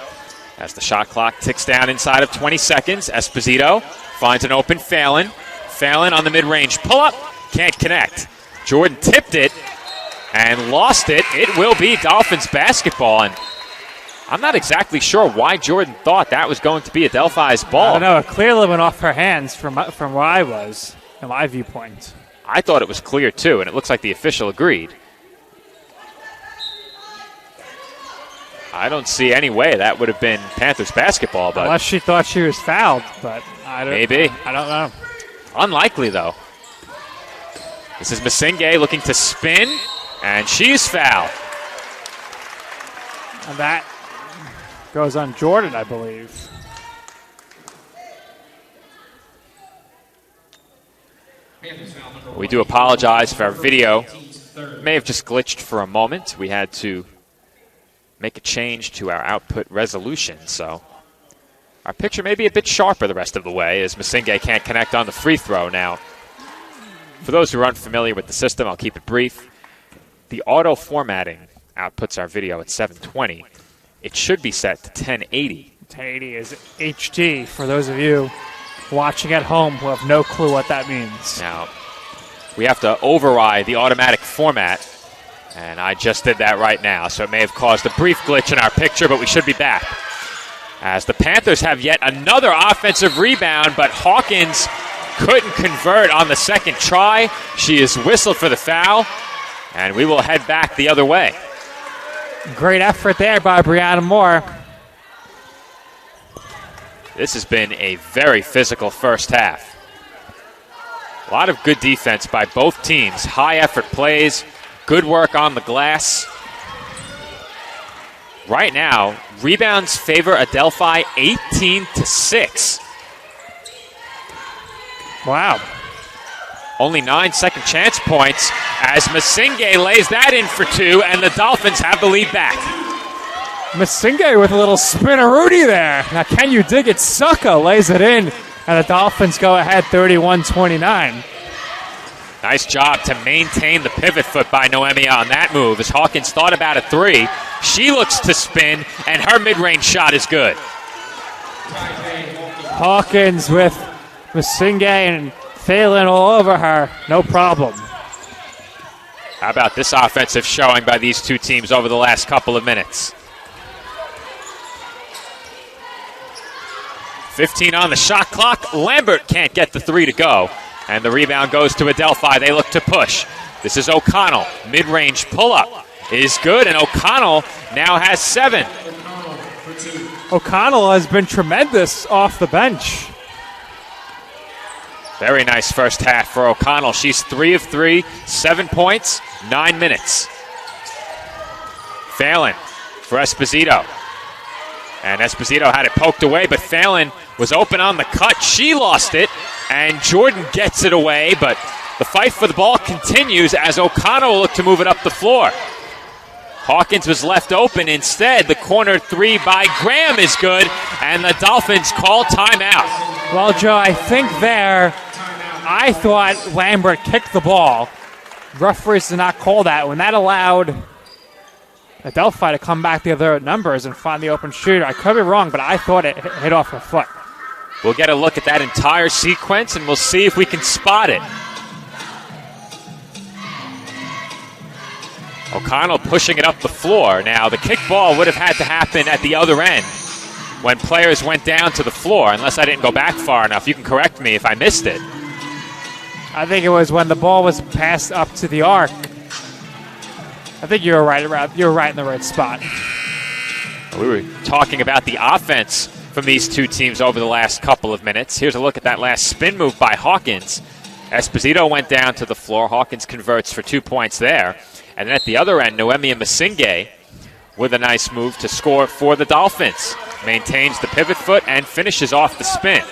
as the shot clock ticks down inside of 20 seconds. Esposito finds an open Phelan. Phelan on the mid-range pull-up. Can't connect. Jordan tipped it and lost it. It will be Dolphins basketball. And I'm not exactly sure why Jordan thought that was going to be Adelphi's ball. I don't know. It clearly went off her hands from where I was, in my viewpoint. I thought it was clear, too, and it looks like the official agreed. I don't see any way that would have been Panthers basketball, but unless she thought she was fouled, but I don't know. Unlikely, though. This is Masinghe looking to spin, and she's fouled. And that goes on Jordan, I believe. We do apologize for our video. May have just glitched for a moment. We had to make a change to our output resolution, so our picture may be a bit sharper the rest of the way as Masinghe can't connect on the free throw. Now, for those who are unfamiliar with the system, I'll keep it brief. The auto formatting outputs our video at 720. It should be set to 1080. 1080 is HD for those of you watching at home who have no clue what that means. Now, we have to override the automatic format, and I just did that right now, so it may have caused a brief glitch in our picture, but we should be back. as the Panthers have yet another offensive rebound, but Hawkins couldn't convert on the second try. She is whistled for the foul, and we will head back the other way. Great effort there by Brianna Moore. This has been a very physical first half. A lot of good defense by both teams. High effort plays, good work on the glass. Right now, rebounds favor Adelphi 18-6. Wow. Only 9 second chance points as Masinge lays that in for 2, and the Dolphins have the lead back. Masinge with a little spinneroonie there. Now, can you dig it? Sucka lays it in, and the Dolphins go ahead 31-29. Nice job to maintain the pivot foot by Noemi on that move as Hawkins thought about a 3. She looks to spin, and her mid-range shot is good. Hawkins with Masinge and Phelan all over her. No problem. How about this offensive showing by these two teams over the last couple of minutes? 15 on the shot clock. Lambert can't get the 3 to go. And the rebound goes to Adelphi. They look to push. This is O'Connell. Mid-range pull-up is good, and O'Connell now has 7. O'Connell has been tremendous off the bench. Very nice first half for O'Connell. She's 3 of 3, 7 points, 9 minutes. Phelan for Esposito. And Esposito had it poked away, but Phelan was open on the cut. She lost it, and Jordan gets it away, but the fight for the ball continues as O'Connell will look to move it up the floor. Hawkins was left open instead. The corner 3 by Graham is good, and the Dolphins call timeout. Well, Joe, I think I thought Lambert kicked the ball. Referees did not call that. When that allowed Adelphi to come back the other numbers and find the open shooter, I could be wrong, but I thought it hit off her foot. We'll get a look at that entire sequence, and we'll see if we can spot it. O'Connell pushing it up the floor. Now, the kick ball would have had to happen at the other end when players went down to the floor, unless I didn't go back far enough. You can correct me if I missed it. I think it was when the ball was passed up to the arc. I think you were right in the right spot. We were talking about the offense from these two teams over the last couple of minutes. Here's a look at that last spin move by Hawkins. Esposito went down to the floor. Hawkins converts for 2 points there. And then at the other end, Noemi Masinge with a nice move to score for the Dolphins. Maintains the pivot foot and finishes off the spin.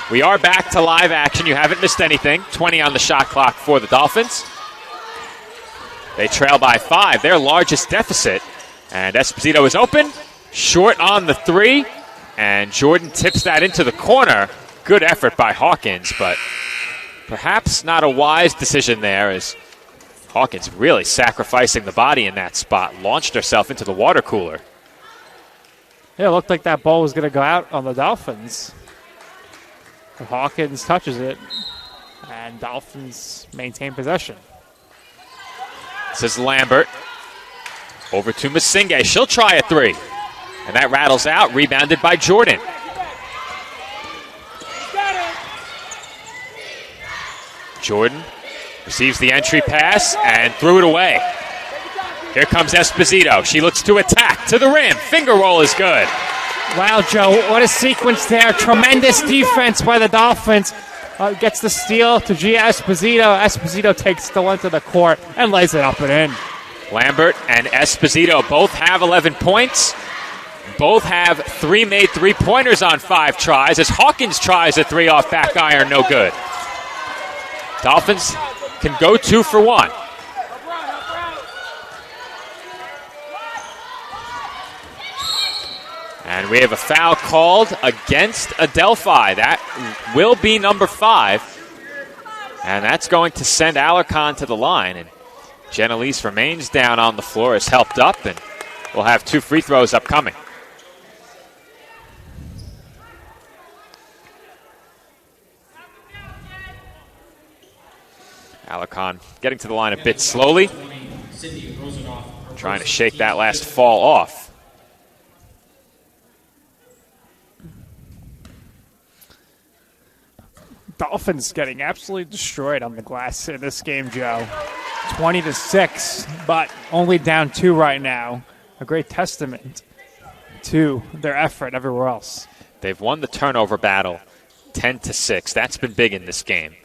We are back to live action. You haven't missed anything. 20 on the shot clock for the Dolphins. They trail by 5, their largest deficit. And Esposito is open, short on the 3, and Jordan tips that into the corner. Good effort by Hawkins, but perhaps not a wise decision there as Hawkins really sacrificing the body in that spot. Launched herself into the water cooler. Yeah, it looked like that ball was going to go out on the Dolphins. But Hawkins touches it, and Dolphins maintain possession. This is Lambert. Over to Masinge. She'll try a 3. And that rattles out, rebounded by Jordan. Jordan receives the entry pass and threw it away. Here comes Esposito. She looks to attack to the rim. Finger roll is good. Wow, Joe, what a sequence there. Tremendous defense by the Dolphins. Gets the steal to Gia Esposito. Esposito takes the one to the court and lays it up and in. Lambert and Esposito both have 11 points. Both have 3 made 3-pointers on 5 tries as Hawkins tries a 3 off back iron, no good. Dolphins can go 2 for 1. And we have a foul called against Adelphi. That will be number 5. And that's going to send Alarcon to the line. And Genelise remains down on the floor, is helped up, and we'll have 2 free throws upcoming. Alarcon getting to the line a bit slowly. Trying to shake that last fall off. Dolphins getting absolutely destroyed on the glass in this game, Joe. 20-6, but only down 2 right now. A great testament to their effort everywhere else. They've won the turnover battle 10-6. That's been big in this game.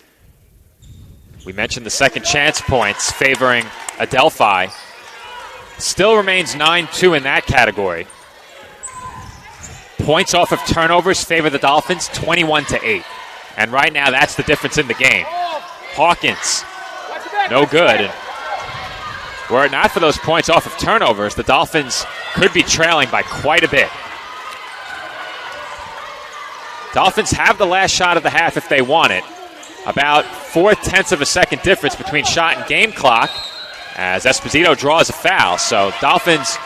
We mentioned the second chance points favoring Adelphi. Still remains 9-2 in that category. Points off of turnovers favor the Dolphins 21-8. And right now, that's the difference in the game. Hawkins, no good. And were it not for those points off of turnovers, the Dolphins could be trailing by quite a bit. Dolphins have the last shot of the half if they want it. About 0.4 of a second difference between shot and game clock as Esposito draws a foul. So Dolphins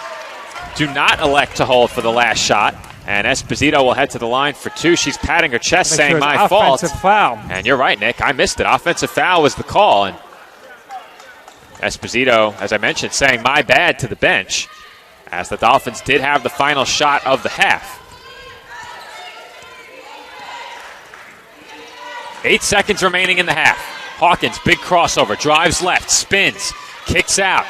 do not elect to hold for the last shot. And Esposito will head to the line for 2. She's patting her chest saying, my fault. Offensive foul. And you're right, Nick. I missed it. Offensive foul was the call. And Esposito, as I mentioned, saying my bad to the bench as the Dolphins did have the final shot of the half. 8 seconds remaining in the half. Hawkins, big crossover, drives left, spins, kicks out.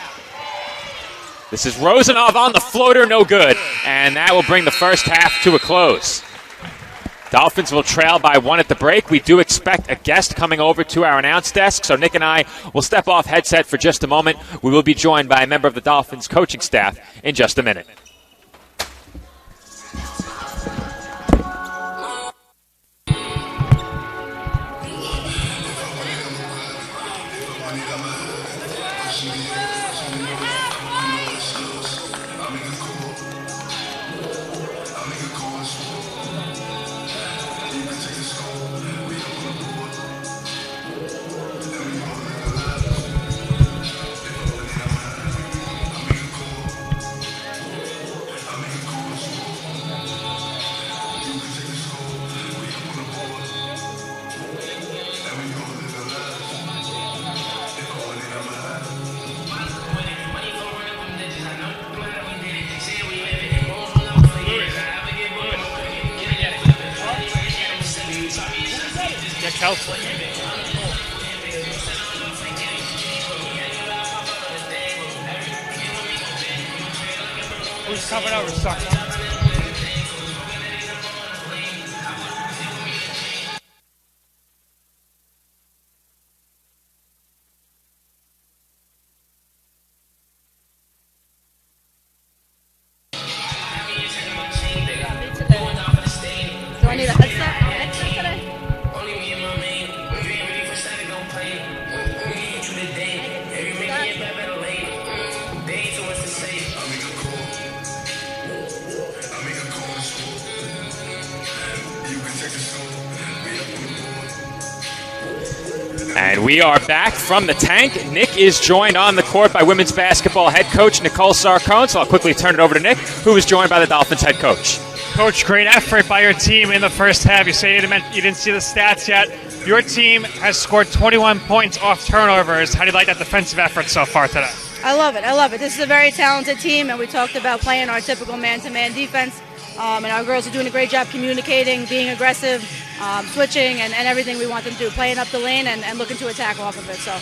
This is Rosanov on the floater, no good. And that will bring the first half to a close. Dolphins will trail by 1 at the break. We do expect a guest coming over to our announce desk, so Nick and I will step off headset for just a moment. We will be joined by a member of the Dolphins coaching staff in just a minute. Who's coming over, sucker? Do I need a headset today? And we are back from the tank. Nick is joined on the court by women's basketball head coach Nicole Sarcone. So I'll quickly turn it over to Nick, who is joined by the Dolphins head coach. Coach, great effort by your team in the first half. You say you didn't see the stats yet. Your team has scored 21 points off turnovers. How do you like that defensive effort so far today? I love it. I love it. This is a very talented team, and we talked about playing our typical man-to-man defense. And our girls are doing a great job communicating, being aggressive, switching, and everything we want them to do, playing up the lane and looking to attack off of it. So,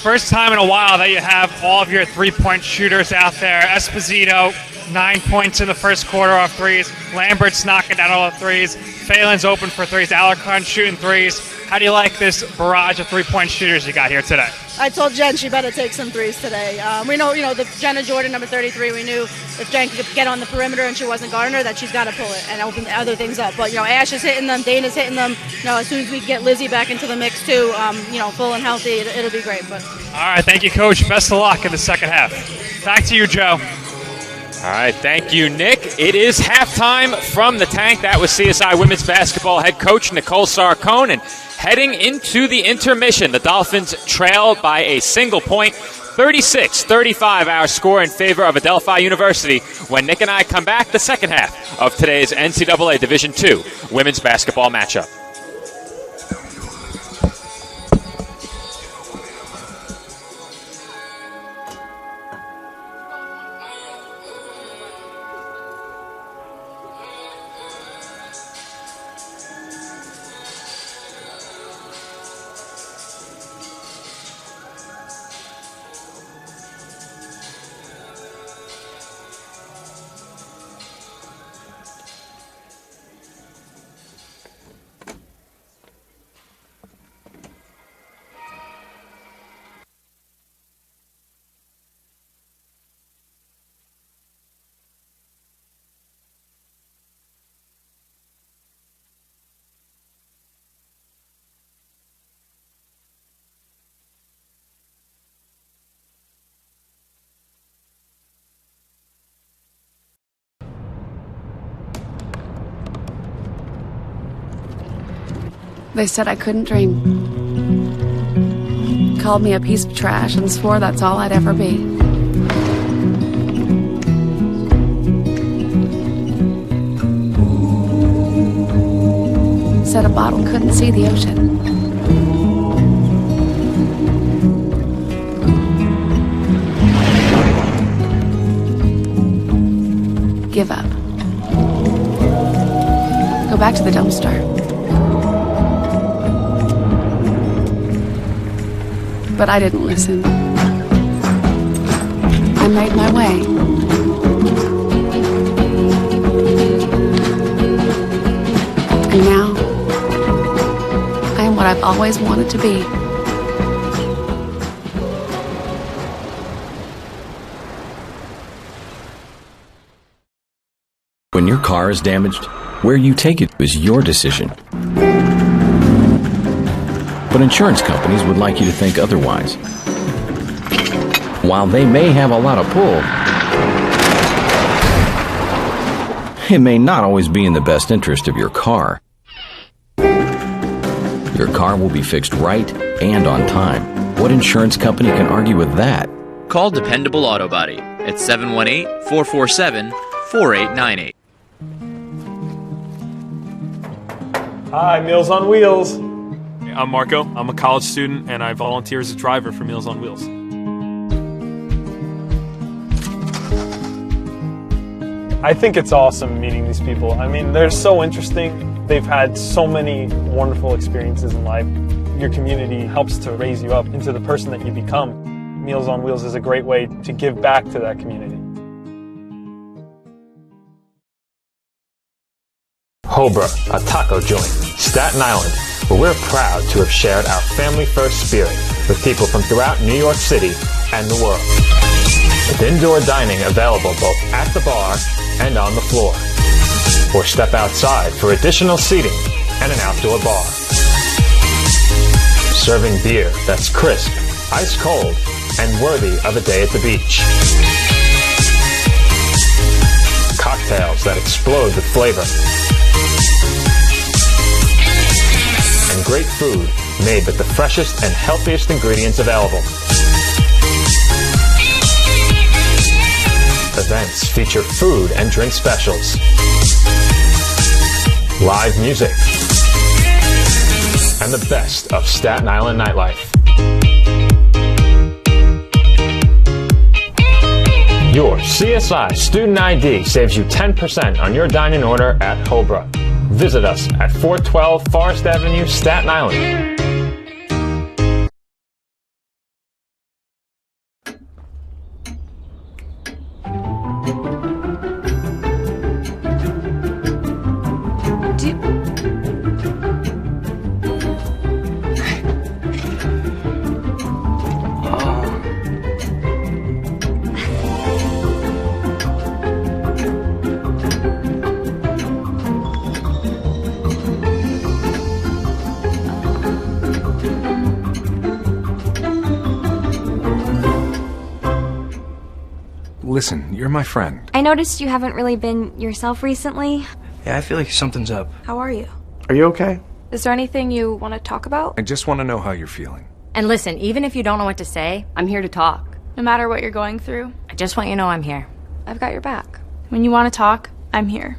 first time in a while that you have all of your three-point shooters out there. Esposito, 9 points in the first quarter off threes. Lambert's knocking down all the threes. Phelan's open for threes. Alarcon shooting threes. How do you like this barrage of three-point shooters you got here today? I told Jen she better take some threes today. We know, the Jenna Jordan, number 33, we knew if Jen could get on the perimeter and she wasn't guarding her, that she's got to pull it and open other things up. But, Ash is hitting them, Dana's hitting them. As soon as we get Lizzie back into the mix, too, full and healthy, it'll be great. But all right, thank you, Coach. Best of luck in the second half. Back to you, Joe. All right, thank you, Nick. It is halftime from the tank. That was CSI women's basketball head coach Nicole Sarcone. And heading into the intermission, the Dolphins trail by a single point, 36-35, our score in favor of Adelphi University. When Nick and I come back, the second half of today's NCAA Division II women's basketball matchup. They said I couldn't dream. Called me a piece of trash and swore that's all I'd ever be. Said a bottle couldn't see the ocean. Give up. Go back to the dumpster. But I didn't listen. I made my way. And now, I am what I've always wanted to be. When your car is damaged, where you take it is your decision. But insurance companies would like you to think otherwise. While they may have a lot of pull, it may not always be in the best interest of your car. Your car will be fixed right and on time. What insurance company can argue with that? Call Dependable Auto Body at 718-447-4898. Hi, Meals on Wheels. I'm Marco. I'm a college student, and I volunteer as a driver for Meals on Wheels. I think it's awesome meeting these people. I mean, they're so interesting. They've had so many wonderful experiences in life. Your community helps to raise you up into the person that you become. Meals on Wheels is a great way to give back to that community. Hobra, a taco joint, Staten Island, where we're proud to have shared our family-first spirit with people from throughout New York City and the world. With indoor dining available both at the bar and on the floor. Or step outside for additional seating and an outdoor bar. Serving beer that's crisp, ice cold, and worthy of a day at the beach. Cocktails that explode with flavor. And great food made with the freshest and healthiest ingredients available. Events feature food and drink specials, live music, and the best of Staten Island nightlife. Your CSI Student ID saves you 10% on your dining order at Hobra. Visit us at 412 Forest Avenue, Staten Island. Listen, you're my friend. I noticed you haven't really been yourself recently. Yeah, I feel like something's up. How are you? Are you okay? Is there anything you want to talk about? I just want to know how you're feeling. And listen, even if you don't know what to say, I'm here to talk. No matter what you're going through, I just want you to know I'm here. I've got your back. When you want to talk, I'm here.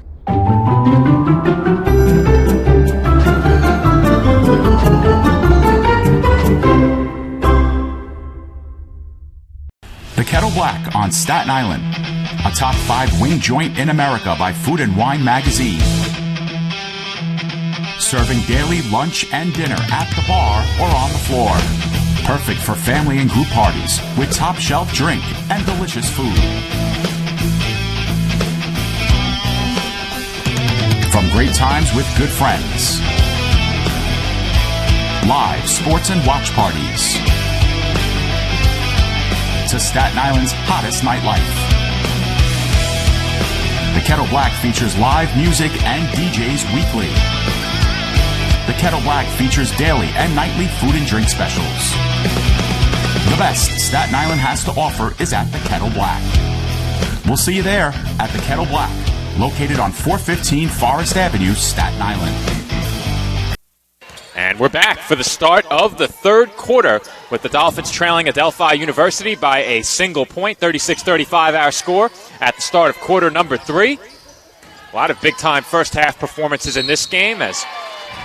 The Kettle Black on Staten Island, a top 5 wing joint in America by Food and Wine magazine. Serving daily lunch and dinner at the bar or on the floor. Perfect for family and group parties with top shelf drink and delicious food. From great times with good friends. Live sports and watch parties. To Staten Island's hottest nightlife. The Kettle Black features live music and DJs weekly. The Kettle Black features daily and nightly food and drink specials. The best Staten Island has to offer is at the Kettle Black. We'll see you there at the Kettle Black, located on 415 Forest Avenue, Staten Island. And we're back for the start of the third quarter with the Dolphins trailing Adelphi University by a single point, 36-35 our score at the start of quarter number 3. A lot of big-time first-half performances in this game as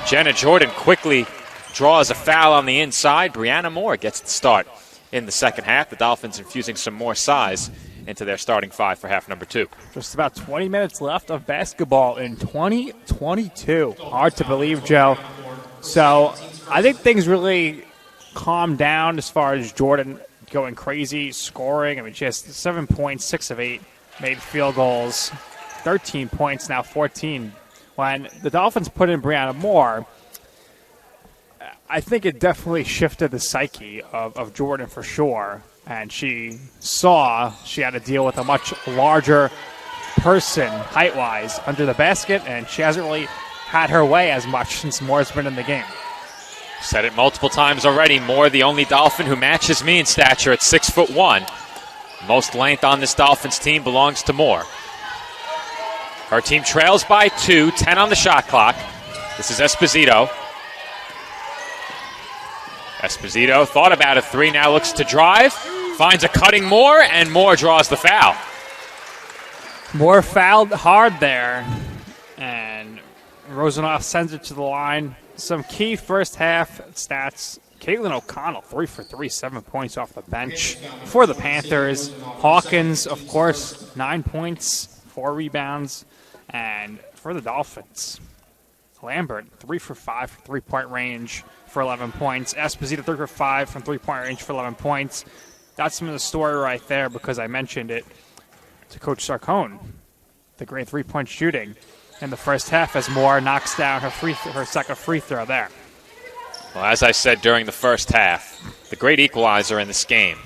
Jenna Jordan quickly draws a foul on the inside. Brianna Moore gets the start in the second half. The Dolphins infusing some more size into their starting 5 for half number 2. Just about 20 minutes left of basketball in 2022. Hard to believe, Joe. So I think things really calmed down as far as Jordan going crazy, scoring. I mean, she has 7 points, 6 of 8, made field goals, 13 points, now 14. When the Dolphins put in Brianna Moore, I think it definitely shifted the psyche of Jordan for sure. And she saw she had to deal with a much larger person, height-wise, under the basket, and she hasn't really had her way as much since Moore's been in the game. Said it multiple times already. Moore, the only Dolphin who matches me in stature at 6'1". Most length on this Dolphins team belongs to Moore. Her team trails by 2, 10 on the shot clock. This is Esposito. Esposito thought about a 3, now looks to drive, finds a cutting Moore, and Moore draws the foul. Moore fouled hard there, and Rosenoff sends it to the line. Some key first half stats. Caitlin O'Connell, 3 for 3, 7 points off the bench for the Panthers. Hawkins, of course, 9 points, 4 rebounds. And for the Dolphins, Lambert, 3 for 5 from three-point range for 11 points. Esposito, 3 for 5 from three-point range for 11 points. That's some of the story right there because I mentioned it to Coach Sarcone, the great three-point shooting in the first half as Moore knocks down her second free throw there. Well, as I said during the first half, the great equalizer in this game.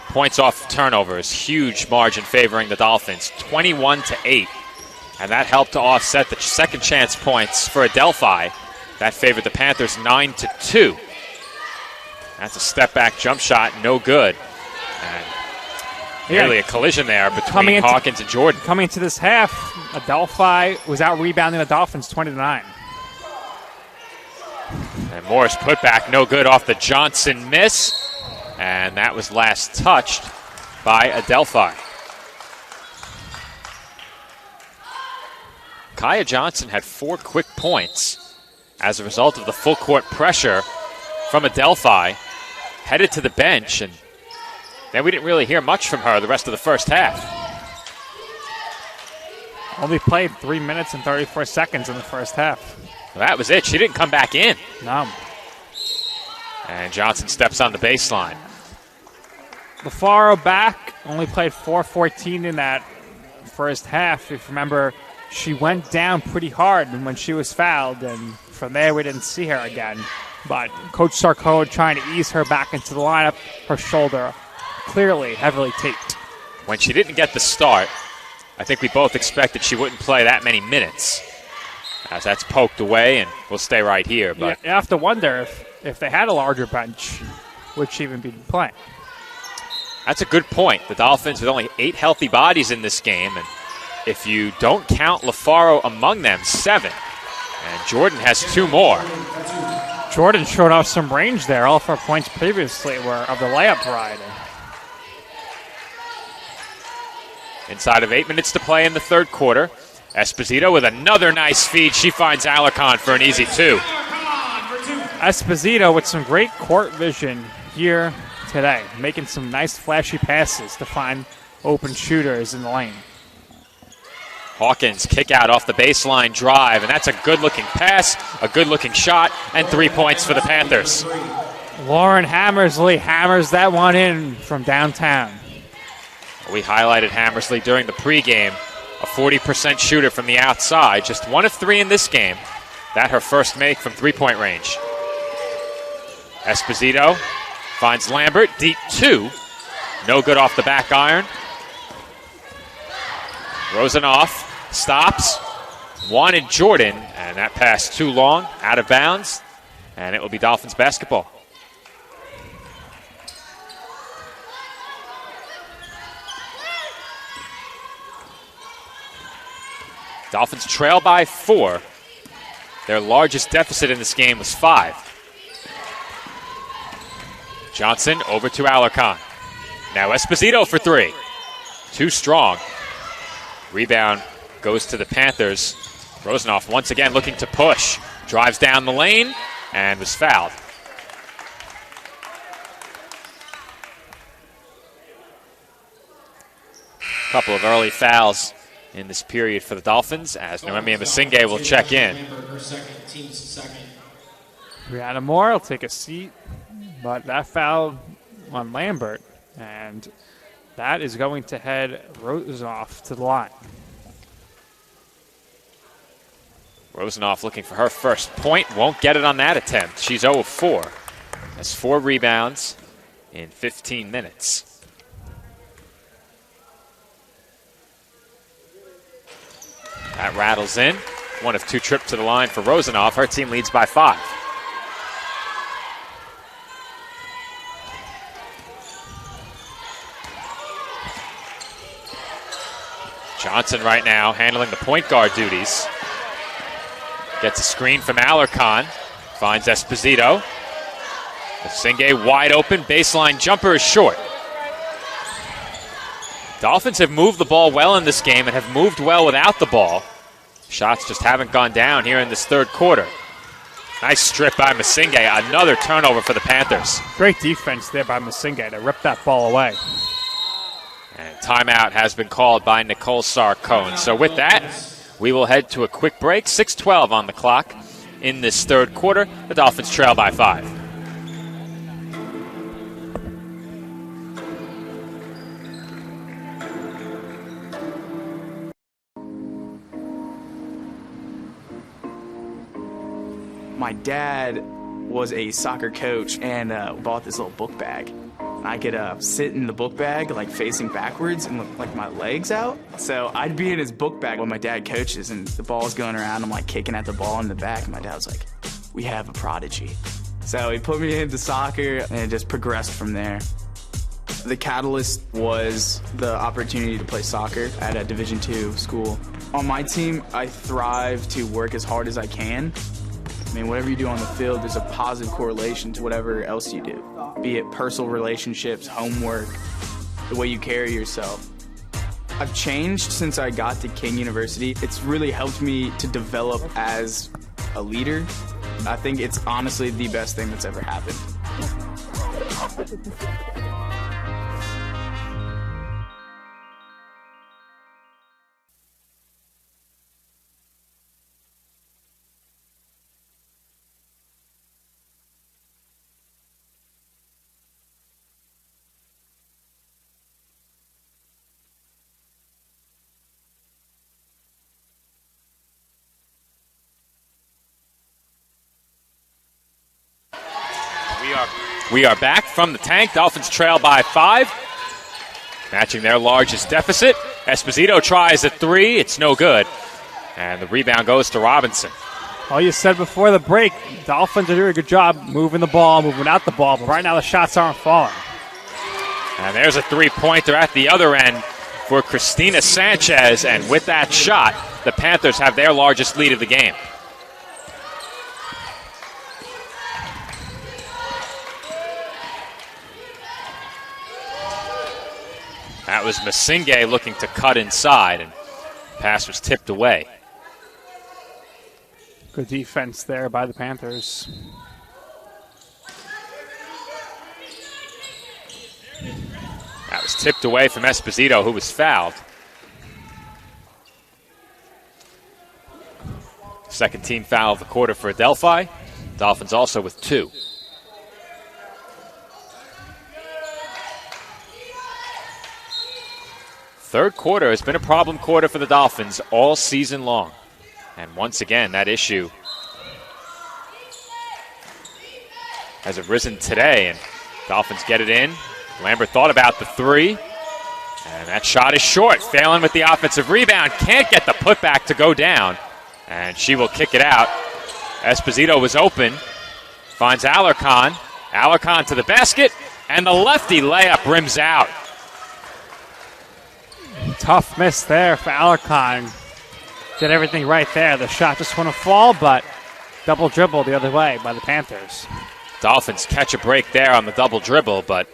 Points off turnovers, huge margin favoring the Dolphins, 21-8. And that helped to offset the second chance points for Adelphi. That favored the Panthers 9-2. That's a step-back jump shot, no good. And nearly a collision there between Hawkins and Jordan. Coming into this half, Adelphi was out-rebounding the Dolphins 20-9. And Moore's putback, no good off the Johnson miss. And that was last touched by Adelphi. Kaya Johnson had 4 quick points as a result of the full-court pressure from Adelphi. Headed to the bench, and then we didn't really hear much from her the rest of the first half. Only played 3 minutes and 34 seconds in the first half. Well, that was it. She didn't come back in. No. And Johnson steps on the baseline. LaFaro back, only played 4:14 in that first half. If you remember, she went down pretty hard when she was fouled, and from there we didn't see her again. But Coach Sarcone trying to ease her back into the lineup, her shoulder clearly heavily taped. When she didn't get the start, I think we both expected she wouldn't play that many minutes, as that's poked away and will stay right here. But you have to wonder if they had a larger bench, would she even be playing? That's a good point. The Dolphins with only 8 healthy bodies in this game, and if you don't count LaFaro among them, 7. And Jordan has 2 more. Jordan showed off some range there. All of her points previously were of the layup variety. Inside of 8 minutes to play in the third quarter, Esposito with another nice feed. She finds Alarcon for an easy 2. Esposito with some great court vision here today, making some nice flashy passes to find open shooters in the lane. Hawkins kick out off the baseline drive, and that's a good-looking pass, a good-looking shot, and 3 points for the Panthers. Lauren Hammersley hammers that one in from downtown. We highlighted Hammersley during the pregame, a 40% shooter from the outside, just 1 of 3 in this game. That her first make from three-point range. Esposito finds Lambert, deep 2. No good off the back iron. Rosenoff stops, wanted Jordan, and that pass too long, out of bounds, and it will be Dolphins basketball. Dolphins trail by 4. Their largest deficit in this game was 5. Johnson over to Alarcon. Now Esposito for three. Too strong. Rebound goes to the Panthers. Rosenoff once again looking to push. Drives down the lane and was fouled. Couple of early fouls in this period for the Dolphins as Noemi Masinghe will check in. Brianna Moore will take a seat, but that foul on Lambert, and that is going to head Rosenoff to the line. Rosenoff looking for her first point. Won't get it on that attempt. She's 0 of 4. That's 4 rebounds in 15 minutes. That rattles in. 1 of 2 trip to the line for Rosenoff. Her team leads by 5. Johnson right now handling the point guard duties. Gets a screen from Alarcon. Finds Esposito. Masinghe wide open. Baseline jumper is short. Dolphins have moved the ball well in this game and have moved well without the ball. Shots just haven't gone down here in this third quarter. Nice strip by Masinghe. Another turnover for the Panthers. Great defense there by Masinghe to rip that ball away. And timeout has been called by Nicole Sarcone. So with that, we will head to a quick break. 6:12 on the clock in this third quarter. The Dolphins trail by 5. My dad was a soccer coach and bought this little book bag. I could sit in the book bag like facing backwards and with like my legs out. So I'd be in his book bag when my dad coaches and the ball's going around. I'm like kicking at the ball in the back. And my dad was like, "We have a prodigy." So he put me into soccer and it just progressed from there. The catalyst was the opportunity to play soccer at a Division II school. On my team, I thrive to work as hard as I can. I mean, whatever you do on the field, there's a positive correlation to whatever else you do, be it personal relationships, homework, the way you carry yourself. I've changed since I got to King University. It's really helped me to develop as a leader. I think it's honestly the best thing that's ever happened. We are back from the tank. Dolphins trail by 5, matching their largest deficit. Esposito tries a 3. It's no good. And the rebound goes to Robinson. All you said before the break, Dolphins are doing a good job moving the ball, moving out the ball, but right now the shots aren't falling. And there's a 3-pointer at the other end for Christina Sanchez. And with that shot, the Panthers have their largest lead of the game. That was Masinghe looking to cut inside, and the pass was tipped away. Good defense there by the Panthers. That was tipped away from Esposito, who was fouled. Second team foul of the quarter for Adelphi. Dolphins also with 2. Third quarter has been a problem quarter for the Dolphins all season long. And once again, that issue has arisen today, and Dolphins get it in. Lambert thought about the 3, and that shot is short. Phelan with the offensive rebound, can't get the putback to go down, and she will kick it out. Esposito was open, finds Alarcon. Alarcon to the basket, and the lefty layup rims out. Tough miss there for Alarcon. Did everything right there. The shot just went to fall, but double dribble the other way by the Panthers. Dolphins catch a break there on the double dribble, but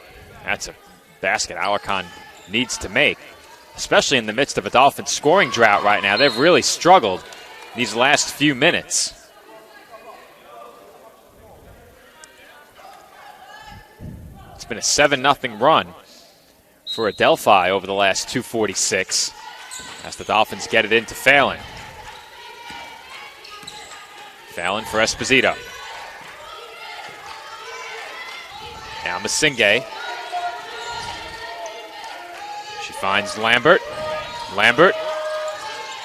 that's a basket Alarcon needs to make, especially in the midst of a Dolphins scoring drought right now. They've really struggled these last few minutes. It's been a 7-0 run for Adelphi over the last 2:46 as the Dolphins get it into Phelan. Phelan for Esposito. Now Masinge. She finds Lambert. Lambert,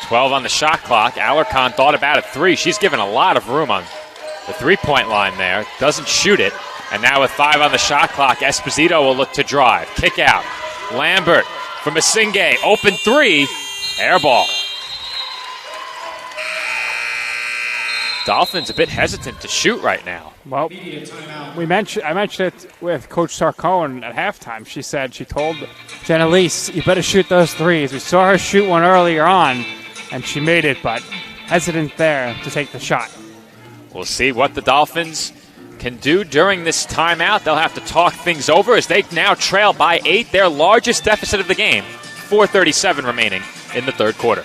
12 on the shot clock. Alarcon thought about a three. She's given a lot of room on the three-point line there. Doesn't shoot it. And now with 5 on the shot clock, Esposito will look to drive. Kick out. Lambert from Masinge. Open three. Air ball. Dolphins a bit hesitant to shoot right now. Well, I mentioned it with Coach Sarcone at halftime. She told Jennalise, you better shoot those threes. We saw her shoot one earlier on, and she made it, but hesitant there to take the shot. We'll see what the Dolphins can do during this timeout. They'll have to talk things over as they now trail by 8, their largest deficit of the game. 4:37 remaining in the third quarter.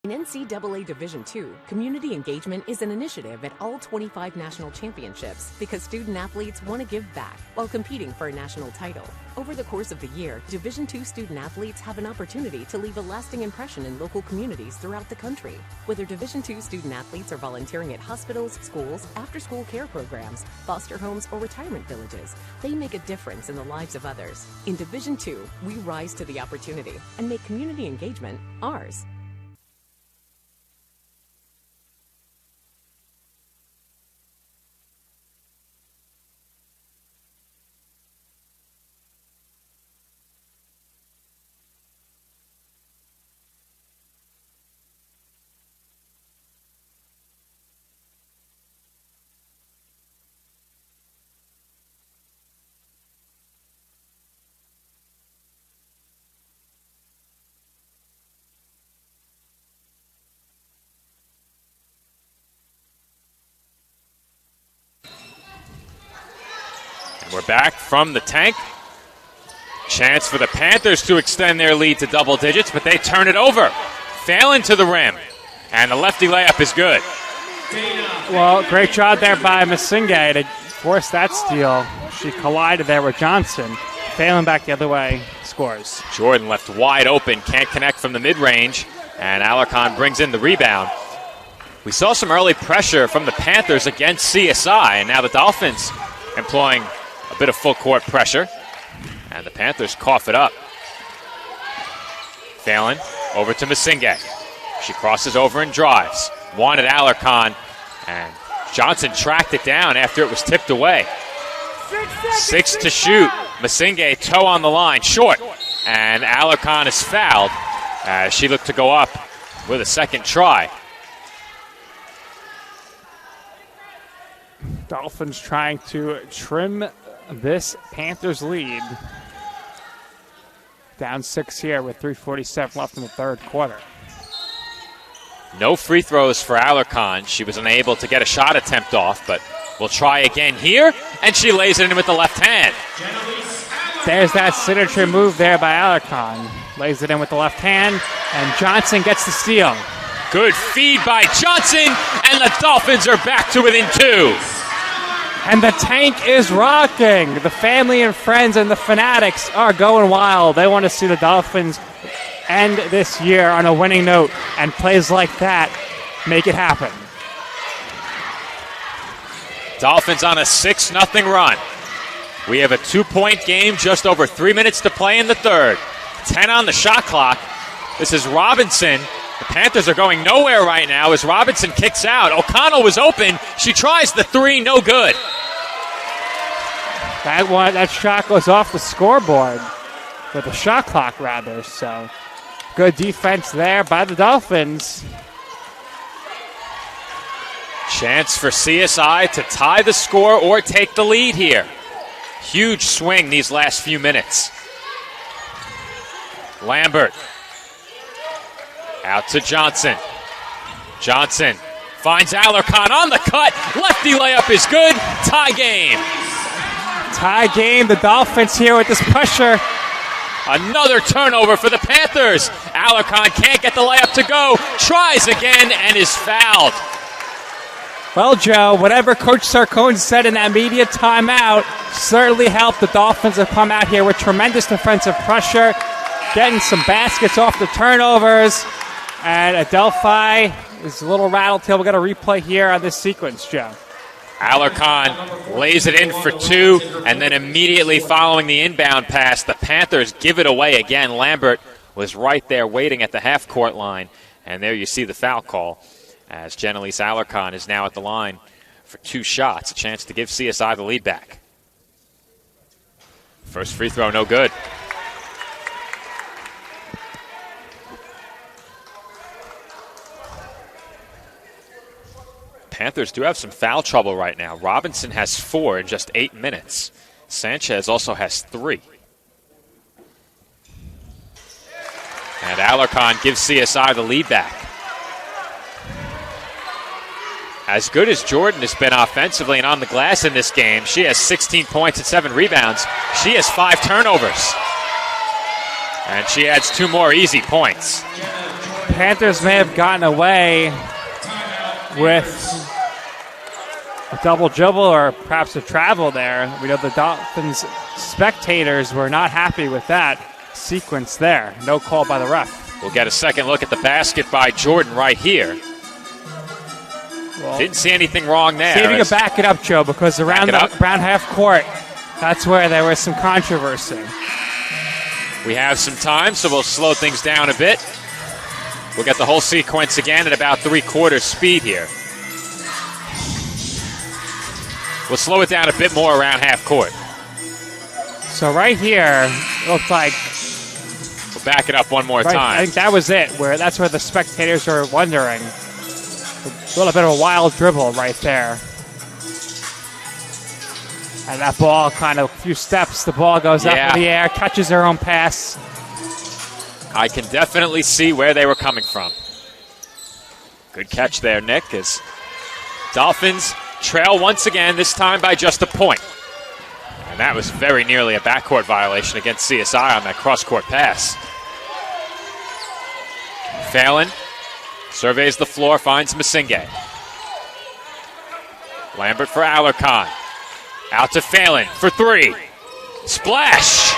In NCAA Division II, community engagement is an initiative at all 25 national championships because student-athletes want to give back while competing for a national title. Over the course of the year, Division II student-athletes have an opportunity to leave a lasting impression in local communities throughout the country. Whether Division II student-athletes are volunteering at hospitals, schools, after-school care programs, foster homes, or retirement villages, they make a difference in the lives of others. In Division II, we rise to the opportunity and make community engagement ours. We're back from the tank. Chance for the Panthers to extend their lead to double digits, but they turn it over. Phelan to the rim, and the lefty layup is good. Well, great job there by Masinge to force that steal. She collided there with Johnson. Phelan back the other way, scores. Jordan left wide open, can't connect from the mid-range, and Alarcon brings in the rebound. We saw some early pressure from the Panthers against CSI, and now the Dolphins employing a bit of full court pressure, and the Panthers cough it up. Phelan over to Masinge. She crosses over and drives. Wanted Alarcon, and Johnson tracked it down after it was tipped away. 6 to shoot. Masinge, toe on the line, short, and Alarcon is fouled as she looked to go up with a second try. Dolphins trying to trim this Panthers lead. Down 6 here with 3:47 left in the third quarter. No free throws for Alarcon. She was unable to get a shot attempt off, but we'll try again here, and she lays it in with the left hand. There's that signature move there by Alarcon. Lays it in with the left hand, and Johnson gets the steal. Good feed by Johnson, and the Dolphins are back to within 2. And the tank is rocking. The family and friends and the fanatics are going wild. They want to see the Dolphins end this year on a winning note, and plays like that make it happen. Dolphins on a 6-0 run. We have a 2-point game, just over 3 minutes to play in the third. 10 on the shot clock. This is Robinson. The Panthers are going nowhere right now as Robinson kicks out. O'Connell was open. She tries the three, no good. That shot goes off the scoreboard, or the shot clock rather, so good defense there by the Dolphins. Chance for CSI to tie the score or take the lead here. Huge swing these last few minutes. Lambert. Out to Johnson. Johnson finds Alarcon on the cut. Lefty layup is good. Tie game. Tie game. The Dolphins here with this pressure. Another turnover for the Panthers. Alarcon can't get the layup to go. Tries again and is fouled. Well, Joe, whatever Coach Sarcone said in that media timeout certainly helped. The Dolphins have come out here with tremendous defensive pressure, getting some baskets off the turnovers. And Adelphi is a little rattletail. We've got a replay here on this sequence, Joe. Alarcon lays it in for two, and then immediately following the inbound pass, the Panthers give it away again. Lambert was right there waiting at the half-court line, and there you see the foul call as Genelise Alarcon is now at the line for two shots, a chance to give CSI the lead back. First free throw, no good. Panthers do have some foul trouble right now. Robinson has 4 in just 8 minutes. Sanchez also has 3. And Alarcon gives CSI the lead back. As good as Jordan has been offensively and on the glass in this game, she has 16 points and 7 rebounds. She has 5 turnovers. And she adds 2 more easy points. Panthers may have gotten away with a double dribble or perhaps a travel there. We know the Dolphins spectators were not happy with that sequence there. No call by the ref. We'll get a second look at the basket by Jordan right here. Well, didn't see anything wrong there. See if you can back it up, Joe, because around half court, that's where there was some controversy. We have some time, so we'll slow things down a bit. We'll get the whole sequence again at about 3/4 speed here. We'll slow it down a bit more around half court. So right here, it looks like... We'll back it up one more time. I think that was it. That's where the spectators are wondering. A little bit of a wild dribble right there. And that ball kind of a few steps, the ball goes up in the air, catches her own pass. I can definitely see where they were coming from. Good catch there, Nick, as Dolphins trail once again, this time by just a point. And that was very nearly a backcourt violation against CSI on that cross-court pass. Phelan surveys the floor, finds Masinge. Lambert for Alarcon. Out to Phelan for 3. Splash!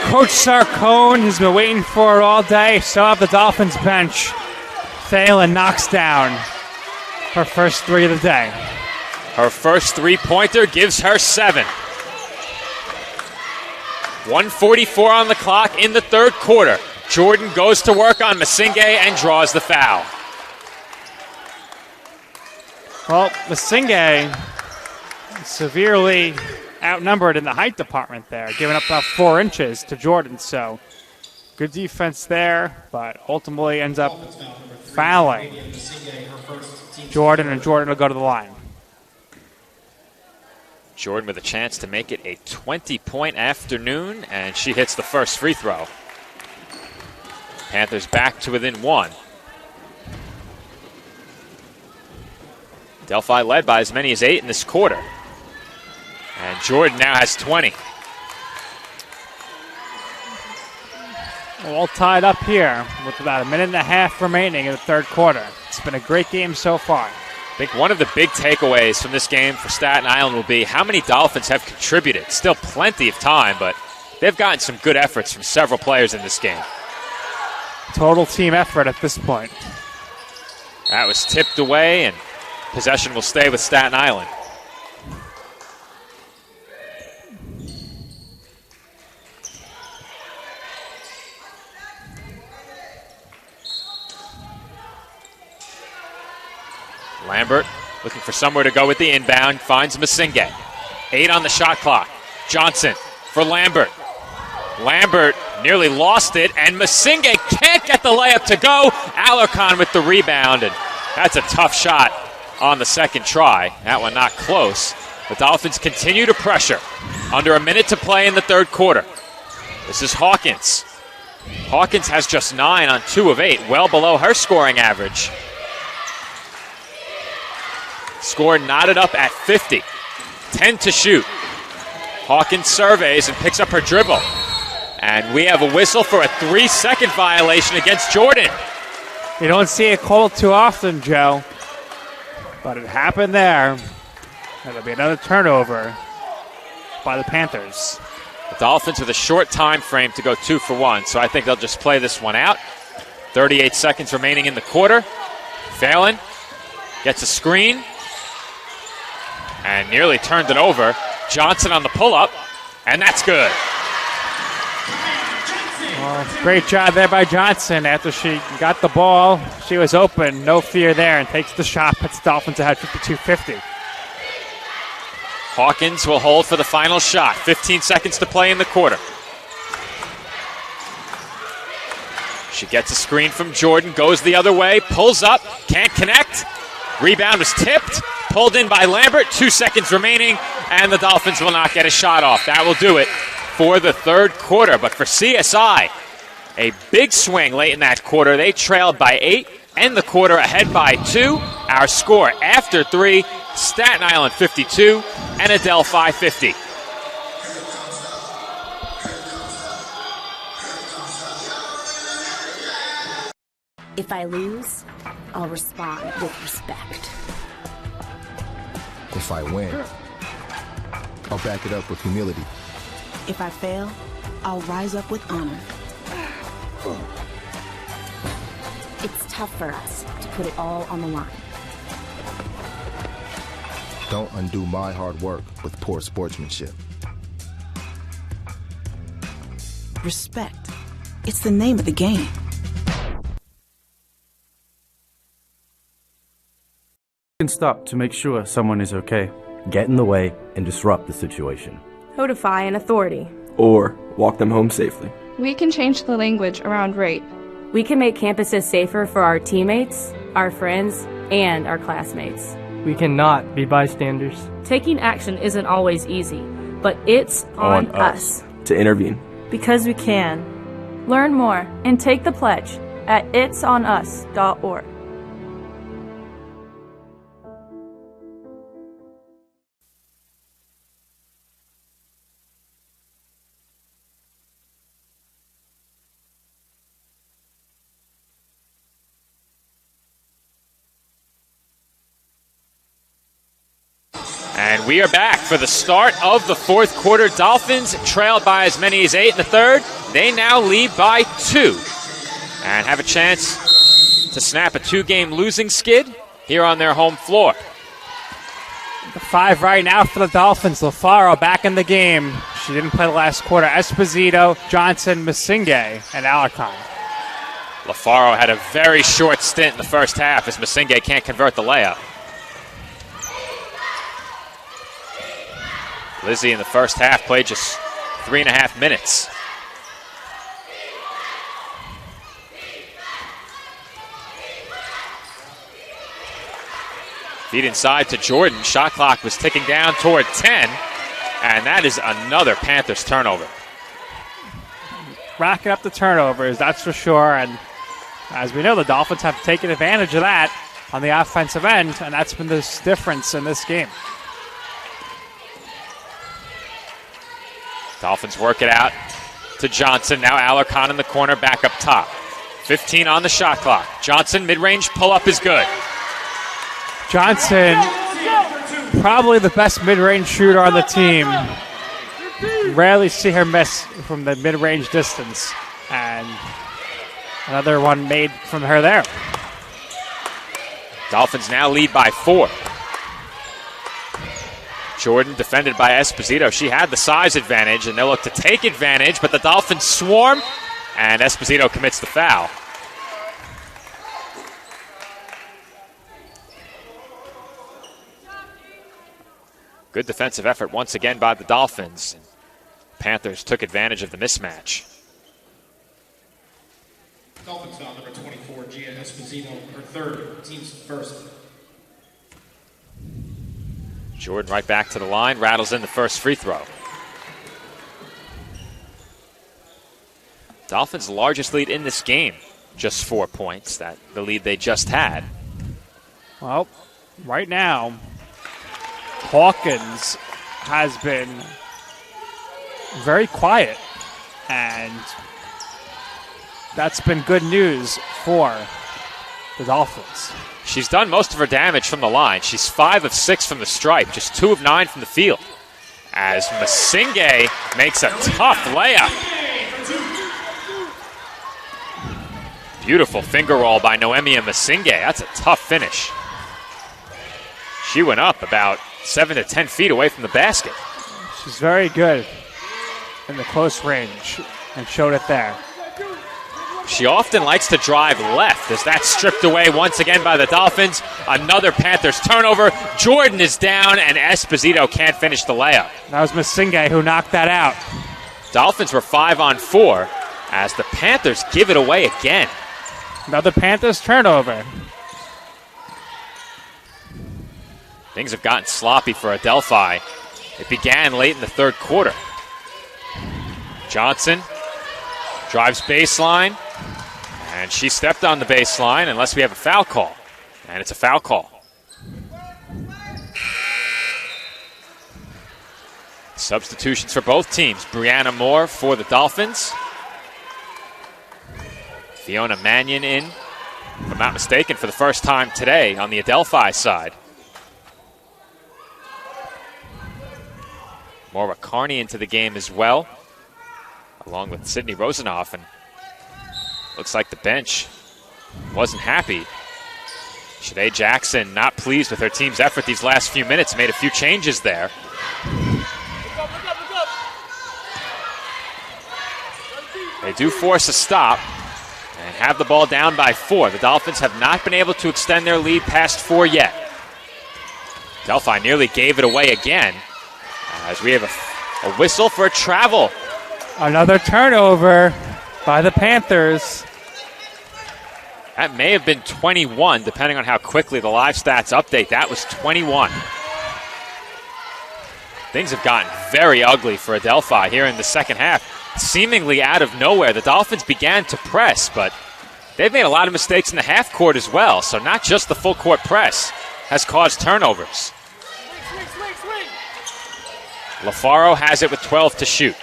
Coach Sarcone has been waiting for it all day. So have the Dolphins bench. Phelan knocks down her first 3 of the day. Her first three-pointer gives her 7. 1:44 on the clock in the third quarter. Jordan goes to work on Masinge and draws the foul. Well, Masinge severely outnumbered in the height department there, giving up about 4 inches to Jordan. So good defense there, but ultimately ends up fouling Jordan, and Jordan will go to the line. Jordan with a chance to make it a 20-point afternoon, and she hits the first free throw. Panthers back to within 1. Delphi led by as many as 8 in this quarter. And Jordan now has 20. All tied up here with about a minute and a half remaining in the third quarter. It's been a great game so far. I think one of the big takeaways from this game for Staten Island will be how many Dolphins have contributed. Still plenty of time, but they've gotten some good efforts from several players in this game. Total team effort at this point. That was tipped away, and possession will stay with Staten Island. Lambert looking for somewhere to go with the inbound, finds Masinge. 8 on the shot clock. Johnson for Lambert. Lambert nearly lost it, and Masinge can't get the layup to go. Alarcon with the rebound, and that's a tough shot on the second try. That one not close. The Dolphins continue to pressure. Under a minute to play in the third quarter. This is Hawkins. Hawkins has just 9 on 2 of 8, well below her scoring average. Score knotted up at 50. 10 to shoot. Hawkins surveys and picks up her dribble. And we have a whistle for a 3-second violation against Jordan. You don't see it called too often, Joe, but it happened there. It'll be another turnover by the Panthers. The Dolphins with a short time frame to go 2 for 1, so I think they'll just play this one out. 38 seconds remaining in the quarter. Phelan gets a screen and nearly turned it over. Johnson on the pull-up, and that's good. Great job there by Johnson. After she got the ball, she was open, no fear there, and takes the shot, puts the Dolphins ahead 52-50. Hawkins will hold for the final shot. 15 seconds to play in the quarter. She gets a screen from Jordan, goes the other way, pulls up, can't connect. Rebound was tipped, pulled in by Lambert. 2 seconds remaining, and the Dolphins will not get a shot off. That will do it for the third quarter. But for CSI, a big swing late in that quarter. They trailed by 8, end the quarter ahead by 2. Our score after 3, Staten Island 52 and Adelphi 50. If I lose, I'll respond with respect. If I win, I'll back it up with humility. If I fail, I'll rise up with honor. It's tough for us to put it all on the line. Don't undo my hard work with poor sportsmanship. Respect. It's the name of the game. You can stop to make sure someone is okay. Get in the way and disrupt the situation. Codify an authority. Or walk them home safely. We can change the language around rape. We can make campuses safer for our teammates, our friends, and our classmates. We cannot be bystanders. Taking action isn't always easy, but it's on us to intervene. Because we can. Learn more and take the pledge at itsonus.org. And we are back for the start of the fourth quarter. Dolphins trailed by as many as 8 in the third. They now lead by 2 and have a chance to snap a 2-game losing skid here on their home floor. The 5 right now for the Dolphins. Lafaro back in the game. She didn't play the last quarter. Esposito, Johnson, Masinge, and Alarcon. Lafaro had a very short stint in the first half as Masinge can't convert the layup. Lizzie in the first half played just 3.5 minutes. Feed inside to Jordan. Shot clock was ticking down toward 10. And that is another Panthers turnover. Racking up the turnovers, that's for sure. And as we know, the Dolphins have taken advantage of that on the offensive end. And that's been the difference in this game. Dolphins work it out to Johnson. Now Alarcon in the corner, back up top. 15 on the shot clock. Johnson, mid-range pull-up is good. Johnson, probably the best mid-range shooter on the team. Rarely see her miss from the mid-range distance. And another one made from her there. Dolphins now lead by 4. Jordan defended by Esposito. She had the size advantage, and they'll look to take advantage, but the Dolphins swarm, and Esposito commits the foul. Good defensive effort once again by the Dolphins. Panthers took advantage of the mismatch. Dolphins foul number 24, Gia Esposito, her third, team's first. Jordan right back to the line, rattles in the first free throw. Dolphins' largest lead in this game, just 4 points, the lead they just had. Well, right now, Hawkins has been very quiet, and that's been good news for the Dolphins. She's done most of her damage from the line. She's 5 of 6 from the stripe, just 2 of 9 from the field. As Masinge makes a tough layup. Beautiful finger roll by Noemia Masinge. That's a tough finish. She went up about 7 to 10 feet away from the basket. She's very good in the close range and showed it there. She often likes to drive left as that's stripped away once again by the Dolphins. Another Panthers turnover. Jordan is down, and Esposito can't finish the layup. That was Masinge who knocked that out. Dolphins were 5 on 4 as the Panthers give it away again. Another Panthers turnover. Things have gotten sloppy for Adelphi. It began late in the third quarter. Johnson drives baseline, and she stepped on the baseline unless we have a foul call. And it's a foul call. Substitutions for both teams. Brianna Moore for the Dolphins. Fiona Mannion in, if I'm not mistaken, for the first time today on the Adelphi side. Maura Carney into the game as well, along with Sydney Rosenoff, and looks like the bench wasn't happy. Shanae Jackson not pleased with her team's effort these last few minutes, made a few changes there. They do force a stop and have the ball down by 4. The Dolphins have not been able to extend their lead past 4 yet. Delphi nearly gave it away again as we have a whistle for a travel. Another turnover by the Panthers. That may have been 21, depending on how quickly the live stats update. That was 21. Things have gotten very ugly for Adelphi here in the second half. Seemingly out of nowhere, the Dolphins began to press, but they've made a lot of mistakes in the half court as well, so not just the full court press has caused turnovers. LaFaro has it with 12 to shoot.